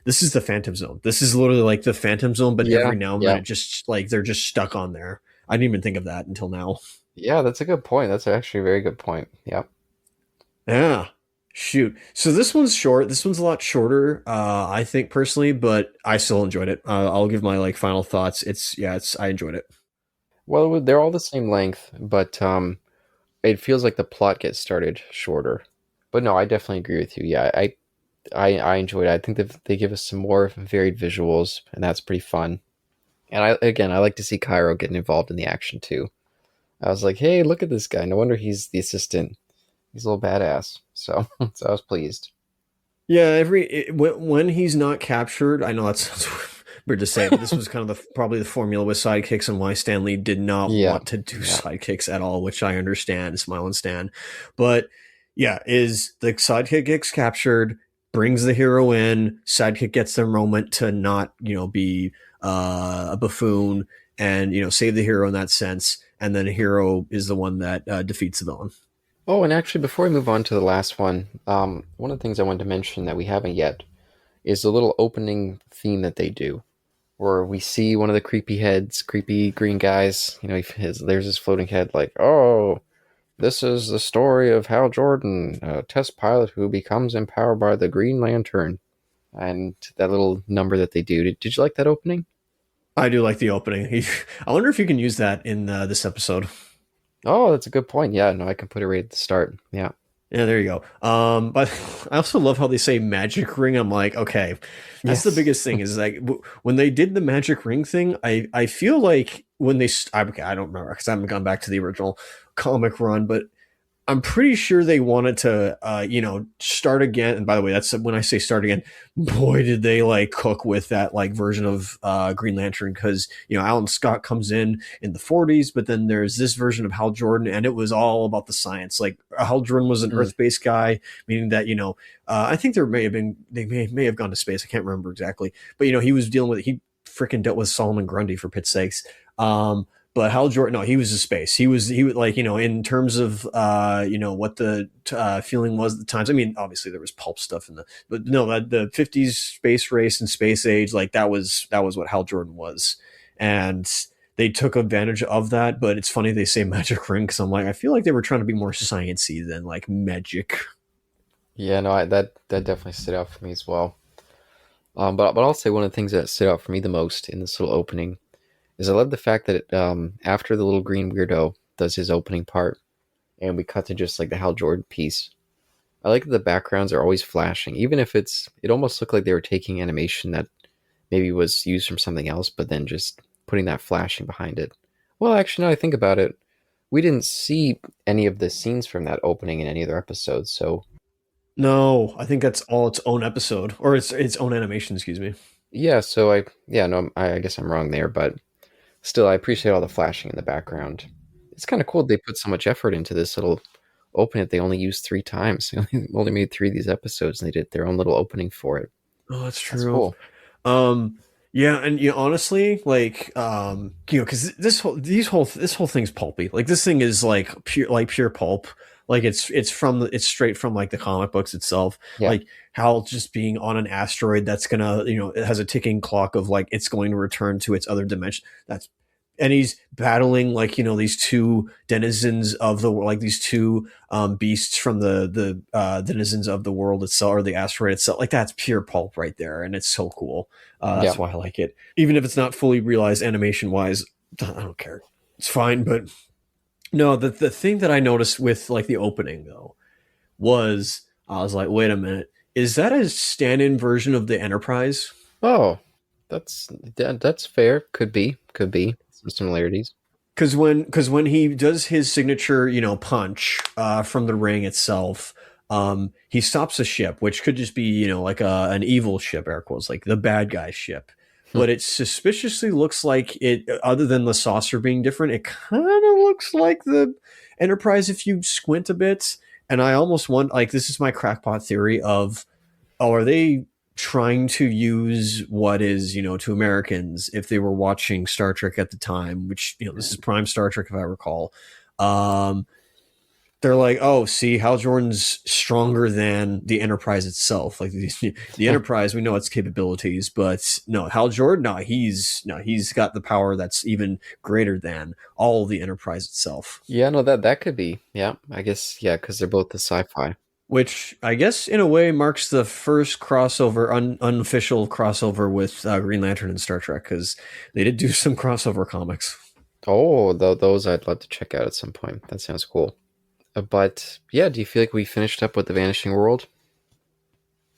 this is the Phantom Zone. This is literally like the Phantom Zone, but Yeah, every now and then yeah, it just like they're just stuck on there. I didn't even think of that until now. yeah. That's a good point. That's actually a very good point. Yeah. Yeah. Shoot. So this one's short. This one's a lot shorter, I think personally, but I still enjoyed it. I'll give my like final thoughts. It's I enjoyed it. Well, they're all the same length, but it feels like the plot gets started shorter. But no, I definitely agree with you. Yeah, I enjoyed it. I think that they give us some more varied visuals, and that's pretty fun. And I like to see Cairo getting involved in the action too. I was like, hey, look at this guy. No wonder he's the assistant. He's a little badass. So, so I was pleased. Yeah, when he's not captured, I know that sounds weird to say, but this was kind of probably the formula with sidekicks and why Stan Lee did not Yeah, want to do yeah. sidekicks at all, which I understand, Smile and Stan. But yeah, is the sidekick gets captured, brings the hero in, sidekick gets their moment to not, be a buffoon and, save the hero in that sense. And then a hero is the one that defeats the villain. Oh, and actually, before we move on to the last one, one of the things I wanted to mention that we haven't yet is the little opening theme that they do, where we see one of the creepy heads, creepy green guys. There's his floating head, like, oh, this is the story of Hal Jordan, a test pilot who becomes empowered by the Green Lantern, and that little number that they do. Did you like that opening? I do like the opening. I wonder if you can use that in this episode. Oh, that's a good point. Yeah, no, I can put it right at the start. Yeah. Yeah, there you go. But I also love how they say magic ring. I'm like, okay, that's the Yes. biggest thing is like when they did the magic ring thing, I feel like when okay, I don't remember because I haven't gone back to the original comic run, but I'm pretty sure they wanted to, start again. And by the way, that's when I say start again. Boy, did they like cook with that like version of Green Lantern because Alan Scott comes in the 40s, but then there's this version of Hal Jordan, and it was all about the science. Like Hal Jordan was an Mm. Earth-based guy, meaning that I think they may have gone to space. I can't remember exactly, but he was dealing with he freaking dealt with Solomon Grundy for pit's sakes. But Hal Jordan, no, he was a space. He was like, in terms of, what the feeling was at the times. I mean, obviously there was pulp stuff but no, the 50s space race and space age, like that was what Hal Jordan was. And they took advantage of that. But it's funny they say magic ring because I'm like, I feel like they were trying to be more sciencey than like magic. Yeah, no, that definitely stood out for me as well. But I'll say one of the things that stood out for me the most in this little opening is I love the fact that after the little green weirdo does his opening part, and we cut to just like the Hal Jordan piece. I like that the backgrounds are always flashing, even if it almost looked like they were taking animation that maybe was used from something else, but then just putting that flashing behind it. Well, actually, now I think about it, we didn't see any of the scenes from that opening in any other episodes, so No, I think that's all its own episode or its own animation. Excuse me. yeah, no, I guess I'm wrong there, but still, I appreciate all the flashing in the background. It's kind of cool they put so much effort into this little opening that they only used 3 times. They only made 3 of these episodes, and they did their own little opening for it. Oh, that's That's true. cool. Um, yeah, and honestly, like, because this whole thing's pulpy. Like, this thing is like pure pulp. Like, it's straight from like the comic books itself. Yeah, Like Hal just being on an asteroid that's gonna, it has a ticking clock of like it's going to return to its other dimension. And he's battling like these two denizens of the like these two beasts from the denizens of the world itself or the asteroid itself. Like that's pure pulp right there, and it's so cool. yeah. That's why I like it, even if it's not fully realized animation wise. I don't care, it's fine. But no, the thing that I noticed with like the opening though was I was like, wait a minute, is that a stand-in version of the Enterprise? Oh, that's fair. Could be some similarities. Because when he does his signature punch from the ring itself, he stops a ship which could just be like an evil ship, air quotes, like the bad guy ship, Hmm. but it suspiciously looks like it, other than the saucer being different, it kind of looks like the Enterprise if you squint a bit. And I almost want like this is my crackpot theory of oh, are they trying to use what is, to Americans, if they were watching Star Trek at the time, which, this is prime Star Trek, if I recall. Um, they're like, oh, see, Hal Jordan's stronger than the Enterprise itself. Like the Enterprise, we know its capabilities, but no, Hal Jordan, he's got the power that's even greater than all the Enterprise itself. Yeah, no, that could be. Yeah, I guess, yeah, because they're both the sci-fi. Which I guess in a way marks the first crossover, unofficial crossover with Green Lantern and Star Trek because they did do some crossover comics. Oh, those I'd love to check out at some point. That sounds cool. But yeah, do you feel like we finished up with the Vanishing World?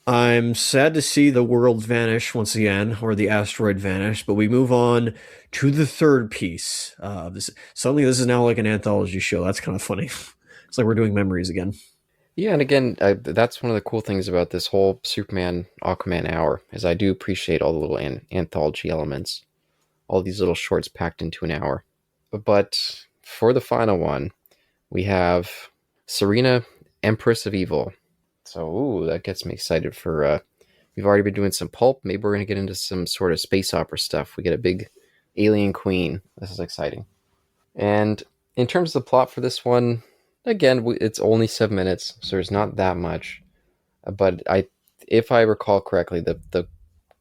I'm sad to see the world vanish once again, or the asteroid vanish, but we move on to the third piece. This is now like an anthology show. That's kind of funny. It's like we're doing memories again. Yeah, and again, that's one of the cool things about this whole Superman Aquaman hour is I do appreciate all the little anthology elements, all these little shorts packed into an hour. But for the final one, we have Serena, Empress of Evil. So, ooh, that gets me excited for. We've already been doing some pulp. Maybe we're gonna get into some sort of space opera stuff. We get a big alien queen. This is exciting. And in terms of the plot for this one, again, it's only 7 minutes, so there's not that much. But if I recall correctly, the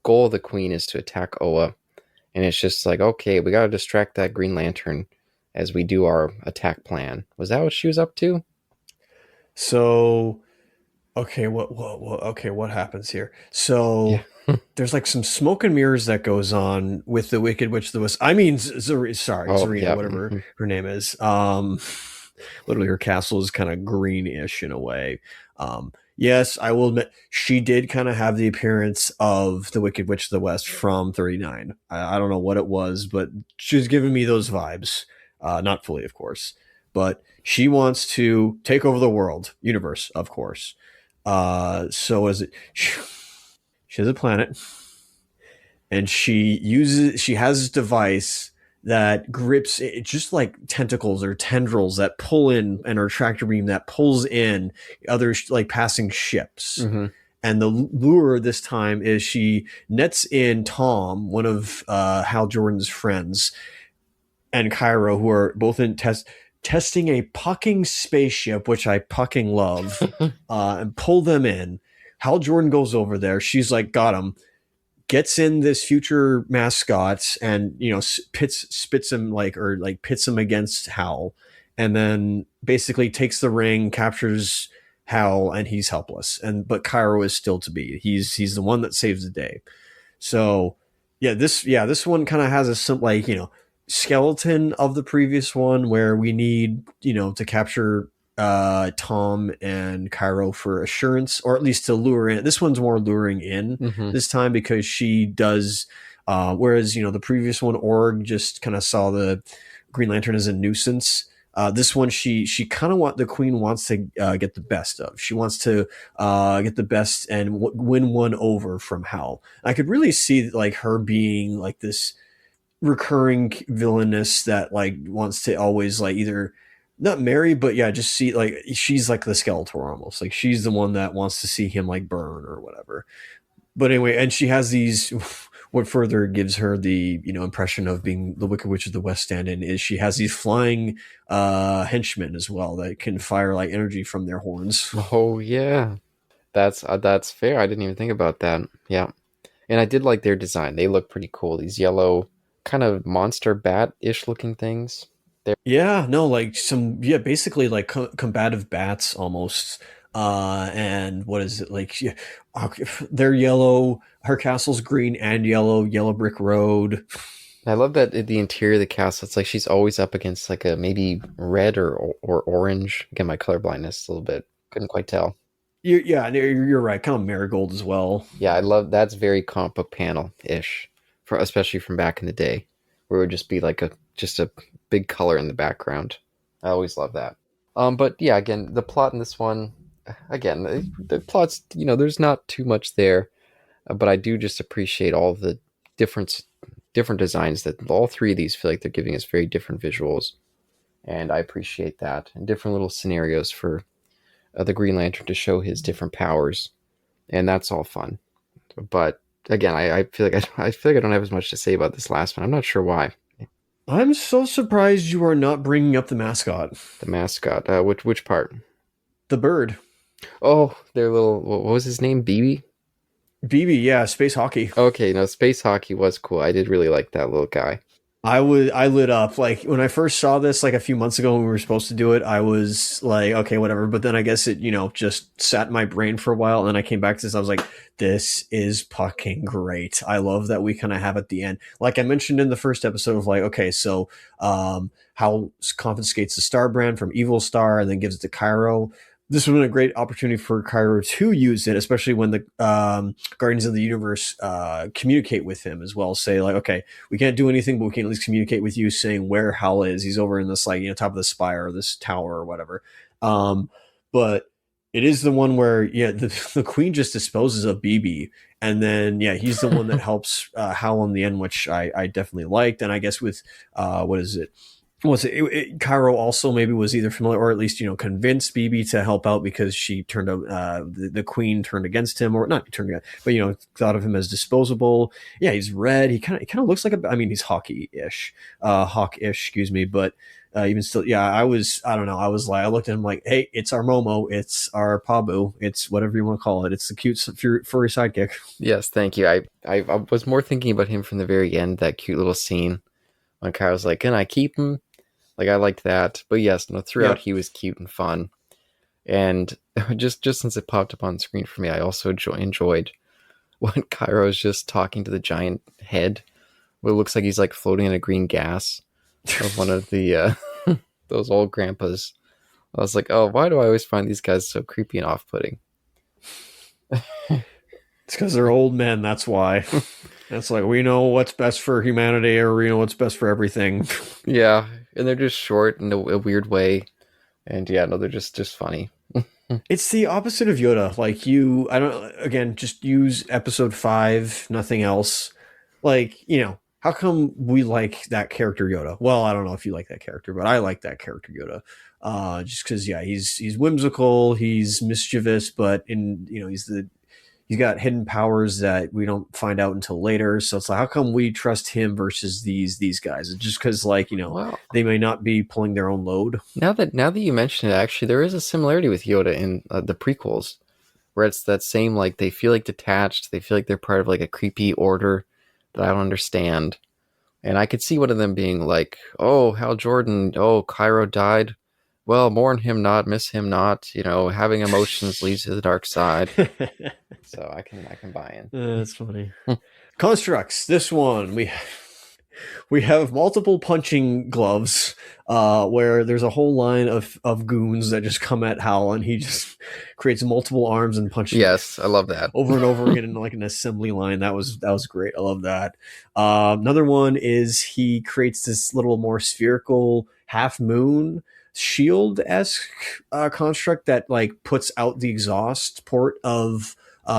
goal of the queen is to attack Oa, and it's just like, okay, we gotta distract that Green Lantern as we do our attack plan. Was that what she was up to? So okay, what happens here? Yeah. So there's like some smoke and mirrors that goes on with the Wicked Witch of the West. I mean, sorry, Oh, Zarina, yeah. whatever Mhm. her name is. Literally, her castle is kind of greenish in a way. Yes, I will admit she did kind of have the appearance of the Wicked Witch of the West from 39. I don't know what it was, but she's giving me those vibes. Not fully, of course, but she wants to take over the world, universe, of course. So is it? She has a planet, and she has this device that grips it, just like tentacles or tendrils that pull in, and her tractor beam that pulls in other like passing ships. Mhm. And the lure this time is she nets in Tom, one of Hal Jordan's friends, and Cairo, who are both in testing a pucking spaceship, which I pucking love, and pull them in. Hal Jordan goes over there. She's like, got him. Gets in this future mascot, and spits him pits him against Hal, and then basically takes the ring, captures Hal, and he's helpless. But Cairo is still to be. He's the one that saves the day. So this one kind of has a skeleton of the previous one where we need to capture Tom and Cairo for assurance, or at least to lure in. This one's more luring in Mhm. this time because she does. Whereas the previous one, Org just kind of saw the Green Lantern as a nuisance. This one, she kind of the Queen wants to get the best of. She wants to get the best and win one over from Hal. I could really see like her being like this recurring villainess that like wants to always like either not marry, but yeah, just see like she's like the Skeletor almost. Like she's the one that wants to see him like burn or whatever. But anyway, and she has these. What further gives her the impression of being the Wicked Witch of the West stand-in is she has these flying henchmen as well that can fire like energy from their horns. Oh yeah, that's fair. I didn't even think about that. Yeah, and I did like their design. They look pretty cool. These yellow, kind of monster bat-ish looking things. Yeah, no, like basically like combative bats almost. And what is it like? Yeah, they're yellow. Her castle's green and yellow. Yellow brick road. I love that the interior of the castle. It's like she's always up against like a maybe red or orange. Again, my color blindness a little bit. Couldn't quite tell. Yeah, you're right. Kind of marigold as well. Yeah, I love that's very comic book panel ish, for especially from back in the day, where it would just be like a big color in the background. I always love that. But yeah, again, the plot in this one, again, the plot's there's not too much there, but I do just appreciate all the different different designs that all three of these feel like they're giving us very different visuals, and I appreciate that and different little scenarios for the Green Lantern to show his different powers, and that's all fun. But again, I feel like I feel like I don't have as much to say about this last one. I'm not sure why. I'm so surprised you are not bringing up the mascot, The mascot, which part? the bird. Oh, their little what was his name? BB. BB, yeah, space hockey. Okay, no, space hockey was cool. I did really like that little guy. I lit up like when I first saw this like a few months ago when we were supposed to do it. I was like, okay, whatever. But then I guess it just sat in my brain for a while, and then I came back to this. I was like, this is fucking great. I love that we kind of have at the end, like I mentioned in the first episode of like, okay, so Hal confiscates the Star brand from Evil Star and then gives it to Cairo. This would have been a great opportunity for Cairo to use it, especially when the Guardians of the Universe communicate with him as well. Say like, okay, we can't do anything, but we can at least communicate with you, saying where Hal is. He's over in this like top of the spire or this tower or whatever. But it is the one where the Queen just disposes of BB, and then he's the one that helps Hal in the end, which I definitely liked. And I guess with what is it? Cairo also maybe was either familiar or at least convinced BB to help out because she turned out the Queen turned against him, or not turned against, but thought of him as disposable. Yeah, he's red. He kind of looks like he's hawk-ish, excuse me, but even still, yeah, I don't know, I was like, I looked at him like, hey, it's our Momo, it's our Pabu, it's whatever you want to call it, it's the cute furry sidekick. Yes, thank you. I was more thinking about him from the very end, that cute little scene when Kyle's like, "Can I keep him?" Like I liked that, but yes, no, throughout he was cute and fun, and just since it popped up on screen for me, I also enjoyed when Cairo's just talking to the giant head. What it looks like he's like floating in a green gas of one of the those old grandpas. I was like, oh, why do I always find these guys so creepy and off-putting? It's because they're old men. That's why. It's like we know what's best for humanity, or we know what's best for everything. Yeah, and they're just short in a weird way, and yeah, no, they're just funny. It's the opposite of Yoda. Like I don't. Again, just use episode 5, nothing else. Like how come we like that character Yoda? Well, I don't know if you like that character, but I like that character Yoda. Just because he's whimsical, he's mischievous, but he's got hidden powers that we don't find out until later. So it's like, how come we trust him versus these guys? It's just because Well, they may not be pulling their own load. now that you mention it, actually, there is a similarity with Yoda in the prequels, where it's that same like they feel like detached, they feel like they're part of like a creepy order that I don't understand, and I could see one of them being like, "Oh, Hal Jordan, oh, Cairo died. Well, mourn him not, miss him not. Having emotions leads to the dark side." So I can buy in. That's funny. Constructs. This one we have multiple punching gloves, where there's a whole line of goons that just come at Hal, and he just creates multiple arms and punches. Yes, I love that over and over again in like an assembly line. That was great. I love that. Another one is he creates this little more spherical half moon shield-esque construct that like puts out the exhaust port of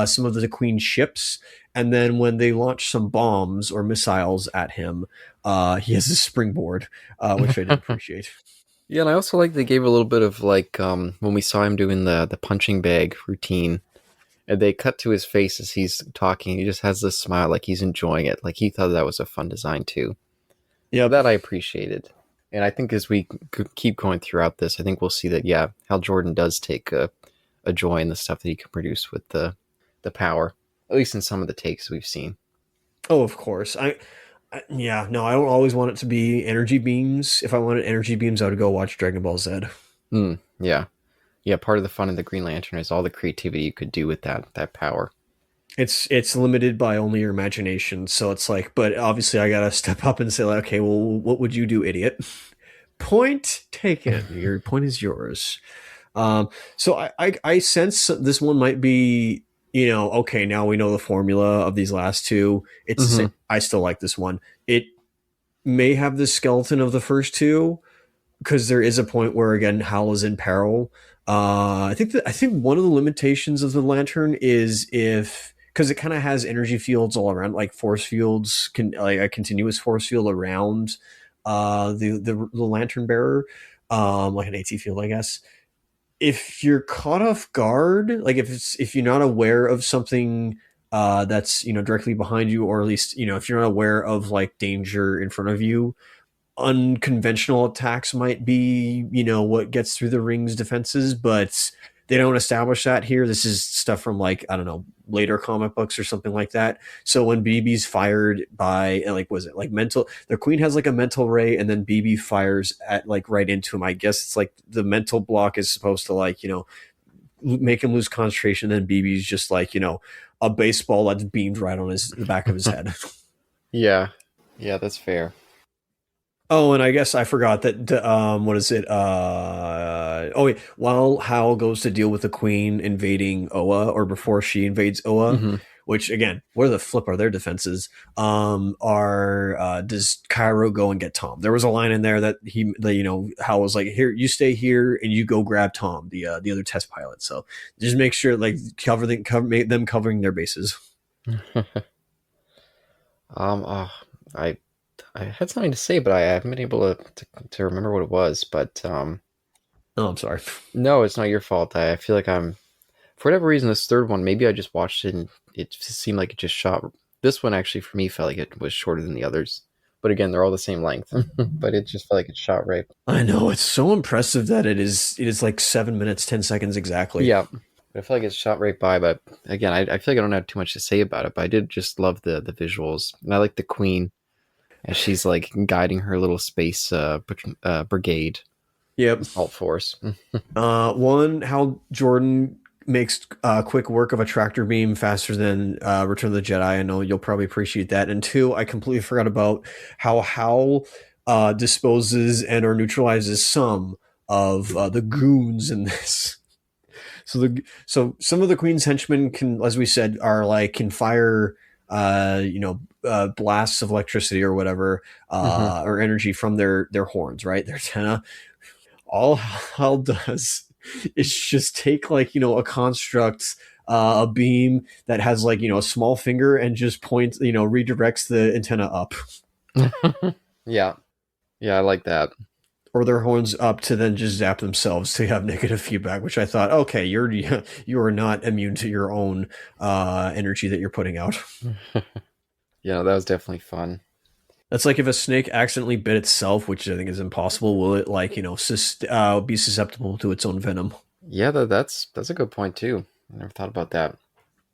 some of the Queen's ships, and then when they launch some bombs or missiles at him, he has a springboard, which I did appreciate. Yeah, and I also like they gave a little bit of like when we saw him doing the punching bag routine, and they cut to his face as he's talking. He just has this smile, like he's enjoying it, like he thought that was a fun design too. Yeah, that I appreciated, and I think as we keep going throughout this, I think we'll see that Hal Jordan does take a joy in the stuff that he can produce with the power, at least in some of the takes we've seen. Oh, of course. No, I don't always want it to be energy beams. If I wanted energy beams, I would go watch Dragon Ball Z. Yeah. Part of the fun of the Green Lantern is all the creativity you could do with that power. It's limited by only your imagination, so it's like, but obviously I gotta step up and say like, okay, well, what would you do, idiot? Point taken. Your point is yours. So I sense this one might be, okay, now we know the formula of these last two. It's I still like this one. It may have the skeleton of the first two, because there is a point where again Hal is in peril. I think one of the limitations of the lantern is because it kind of has energy fields all around, like force fields, like a continuous force field around the lantern bearer, like an AT field, I guess. if you're caught off guard, like if you're not aware of something that's directly behind you, or at least if you're not aware of like danger in front of you, unconventional attacks might be, what gets through the ring's defenses, but they don't establish that here. This is stuff from like, I don't know, later comic books or something like that. So when BB's fired by like, was it like mental, the queen has like a mental ray, and then BB fires at like right into him. I guess it's like the mental block is supposed to like, make him lose concentration. Then BB's just like, a baseball that's beamed right on the back of his head. Yeah, yeah, that's fair. Oh, and I guess I forgot that. What is it? Oh, wait. While Hal goes to deal with the Queen invading Oa, or before she invades Oa, Hmm. which again, where the flip are their defenses? Are does Cairo go and get Tom? There was a line in there that Hal was like, "Here, you stay here, and you go grab Tom, the other test pilot." So just make sure, like, make them covering their bases. Oh, I I had something to say, but I haven't been able to remember what it was. But Oh, I'm sorry. no, it's not your fault. I feel like for whatever reason, this third one, maybe I just watched it and it just seemed like it just shot. This one actually, for me, felt like it was shorter than the others. But again, they're all the same length. But it just felt like it shot right. I know, it's so impressive that it is like 7 minutes 10 seconds exactly. Yeah. But I feel like it's shot right by. But again, I feel like I don't have too much to say about it. But I did just love the visuals. And I like the queen as she's like guiding her little space brigade, Yep. assault force. One, Hal Jordan makes quick work of a tractor beam faster than Return of the Jedi. I know you'll probably appreciate that. And two, I completely forgot about how Hal disposes and or neutralizes some of the goons in this. So some of the Queen's henchmen can, as we said, are like can fire blasts of electricity or whatever, Hmm. or energy from their horns, right? Their antenna. All Hal does is just take like a construct, a beam that has like a small finger, and just points, redirects the antenna up, Yeah. Yeah, I like that. or their horns up, to then just zap themselves to have negative feedback. Which I thought, okay, you are not immune to your own energy that you're putting out. Yeah, that was definitely fun. That's like if a snake accidentally bit itself, which I think is impossible. Will it like be susceptible to its own venom? Yeah, that's a good point too. I never thought about that.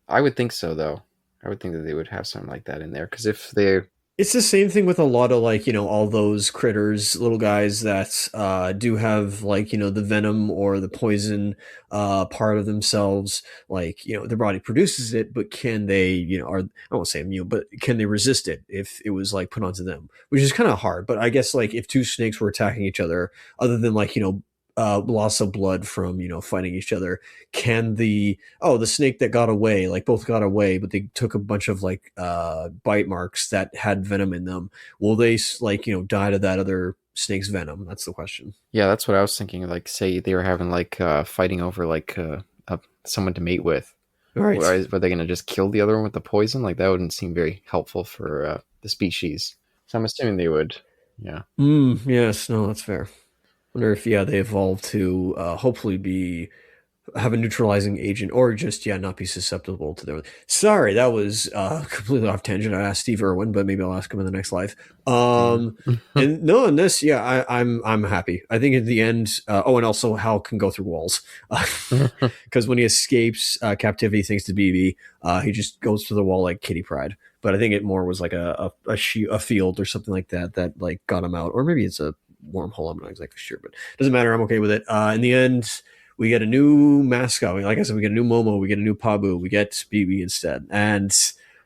I would think so though. I would think that they would have something like that in there because if they, It's the same thing with a lot of like all those critters, little guys that do have like the venom or the poison part of themselves. Like their body produces it, but can they are, I won't say immune, but can they resist it if it was like put onto them? Which is kind of hard. But I guess like if two snakes were attacking each other, other than like loss of blood from fighting each other, can the snake that got away, like both got away, but they took a bunch of like bite marks that had venom in them, will they like die to that other snake's venom? That's the question. yeah, that's what I was thinking. Like, say they were having like fighting over like someone to mate with. All right. Were they going to just kill the other one with the poison? Like that wouldn't seem very helpful for the species. So I'm assuming they would. Yeah. Yes, no, that's fair. Wonder if they evolved to hopefully be have a neutralizing agent, or just not be susceptible to them. Sorry, that was completely off tangent. I asked Steve Irwin, but maybe I'll ask him in the next live. Damn. And no, in this, I'm happy. I think at the end, and also Hal can go through walls, because when he escapes captivity thanks to BB, he just goes through the wall like Kitty Pryde. But I think it more was like a field or something like that that like got him out, or maybe it's a wormhole. I'm not exactly sure, but it doesn't matter. I'm okay with it. In the end, we get a new mascot. Like I said, we get a new Momo, we get a new Pabu, we get BB instead. And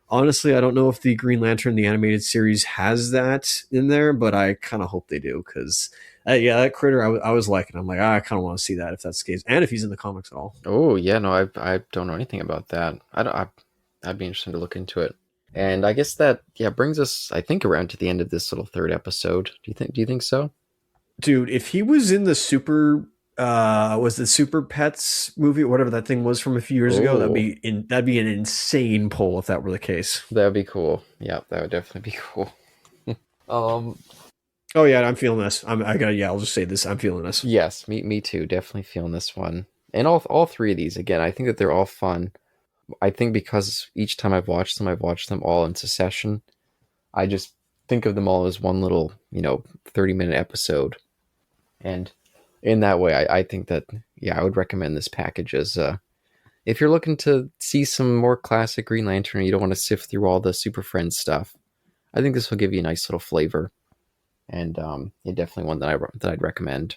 honestly, I don't know if the Green Lantern, the animated series, has that in there, but I kind of hope they do, because that critter I was liking. I'm like, I kind of want to see that if that's the case, and if he's in the comics at all. Oh yeah, no, I don't know anything about that. I don't. I'd be interested to look into it. And I guess that brings us, I think, around to the end of this little third episode. Do you think so? Dude, if he was in the was the Super Pets movie, or whatever that thing was from a few years ago, Oh, that'd be an insane pull if that were the case. that'd be cool. Yeah, that would definitely be cool. Um, Oh yeah, I'm feeling this. I got yeah. I'll just say this. I'm feeling this. Yes, me too. Definitely feeling this one. And all three of these again. I think that they're all fun. I think because each time I've watched them all in succession. I just think of them all as one little, 30-minute episode. And in that way, I think that, yeah, I would recommend this package as if you're looking to see some more classic Green Lantern and you don't want to sift through all the Super Friends stuff. I think this will give you a nice little flavor. And yeah, definitely one that I'd recommend.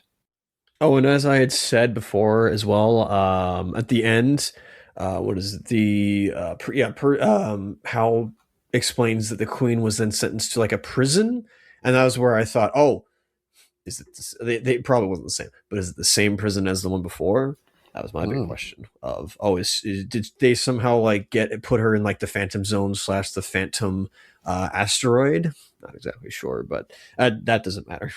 Oh, and as I had said before as well, at the end, what is it? Hal explains that the Queen was then sentenced to like a prison, and that was where I thought, oh, is it? They probably wasn't the same, but is it the same prison as the one before? That was my big Mm. question. Of did they somehow like put her in like the Phantom Zone / the Phantom asteroid? Not exactly sure, but that doesn't matter.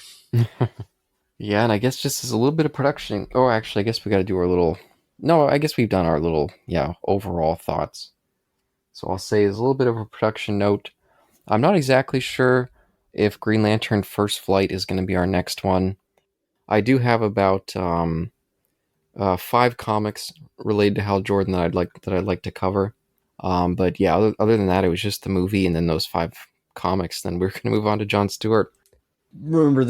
Yeah, and I guess just as a little bit of production. Oh, actually, I guess we got to do our little. No, I guess we've done our little, yeah, overall thoughts. So I'll say as a little bit of a production note. I'm not exactly sure if Green Lantern First Flight is going to be our next one. I do have about 5 comics related to Hal Jordan that I'd like to cover. But yeah, other than that, it was just the movie and then those 5 comics. Then we're going to move on to John Stewart. Remember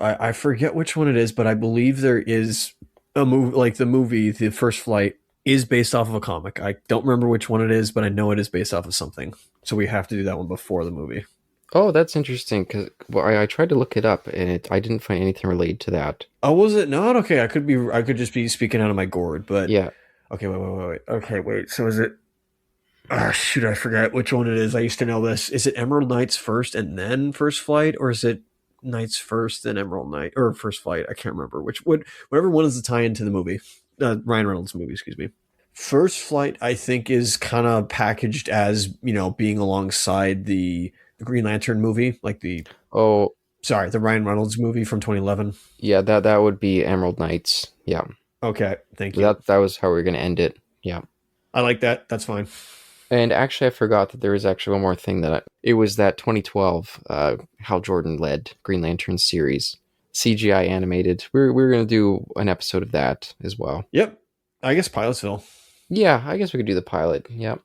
I forget which one it is, but I believe there is a movie like the movie The First Flight is based off of a comic. I don't remember which one it is, but I know it is based off of something. So we have to do that one before the movie. Oh, that's interesting because I tried to look it up and I didn't find anything related to that. Oh, was it not? Okay, I could just be speaking out of my gourd, but Yeah. okay, wait. Okay, wait. So is it oh, shoot, I forgot which one it is. I used to know this. Is it Emerald Knights first and then First Flight, or is it Knights first then Emerald Knight or First Flight? I can't remember whatever one is the tie into the movie. Ryan Reynolds movie, excuse me. First Flight, I think, is kind of packaged as being alongside the Green Lantern movie, like Oh, the Ryan Reynolds movie from 2011. yeah. That would be Emerald Knights. Yeah. Okay, thank you. That was how we were going to end it. Yeah. I like that. That's fine. And actually, I forgot that there was actually one more thing it was that 2012 Hal Jordan led Green Lantern series, CGI animated. We're gonna do an episode of that as well. Yep. I guess Pilotsville. Yeah, I guess we could do the pilot. Yep.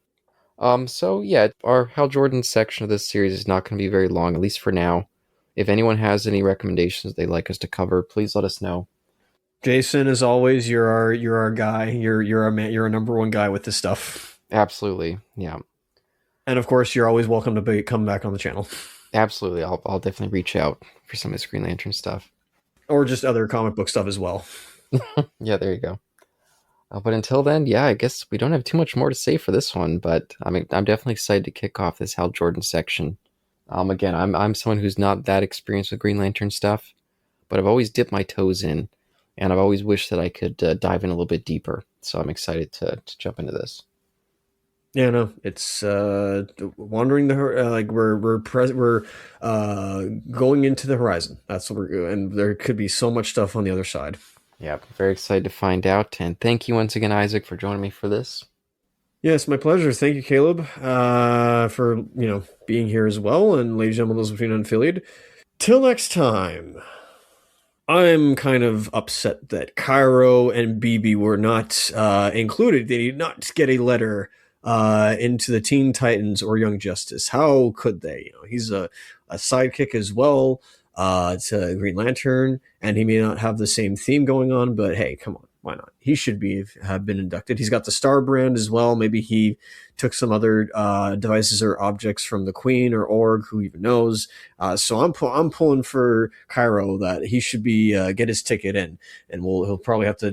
So yeah, our Hal Jordan section of this series is not going to be very long, at least for now. If anyone has any recommendations they'd like us to cover, please let us know. Jason, as always, you're our guy. You're our man. You're our number one guy with this stuff. Absolutely, yeah, And of course, you're always welcome to come back on the channel, absolutely. I'll definitely reach out for some of this Green Lantern stuff. or just other comic book stuff as well. Yeah, there you go. But until then, yeah, I guess we don't have too much more to say for this one. But I mean, I'm definitely excited to kick off this Hal Jordan section. Again, I'm someone who's not that experienced with Green Lantern stuff, but I've always dipped my toes in, and I've always wished that I could dive in a little bit deeper. So I'm excited to jump into this. Yeah, no, it's wandering like we're going into the horizon. That's what we're doing, and there could be so much stuff on the other side. Yeah, very excited to find out. And thank you once again, Isaac, for joining me for this. Yes, my pleasure. Thank you, Caleb, for being here as well, and ladies and gentlemen, those between unaffiliated. Till next time. I'm kind of upset that Cairo and BB were not included. They did not get a letter into the Teen Titans or Young Justice. How could they? He's a sidekick as well to Green Lantern, and he may not have the same theme going on, but hey, come on. Why not? He should have been inducted. He's got the Star Brand as well. Maybe he took some other devices or objects from the Queen or Org, who even knows. So I'm pulling for Cairo that he should be get his ticket in, and he'll probably have to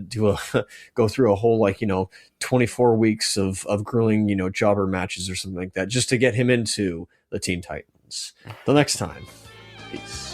go through a whole 24 weeks of grueling jobber matches or something like that just to get him into the Teen Titans. Till next time, peace.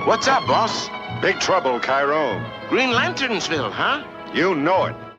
What's up, boss? Big trouble, Cairo. Green Lanternsville, huh? You know it.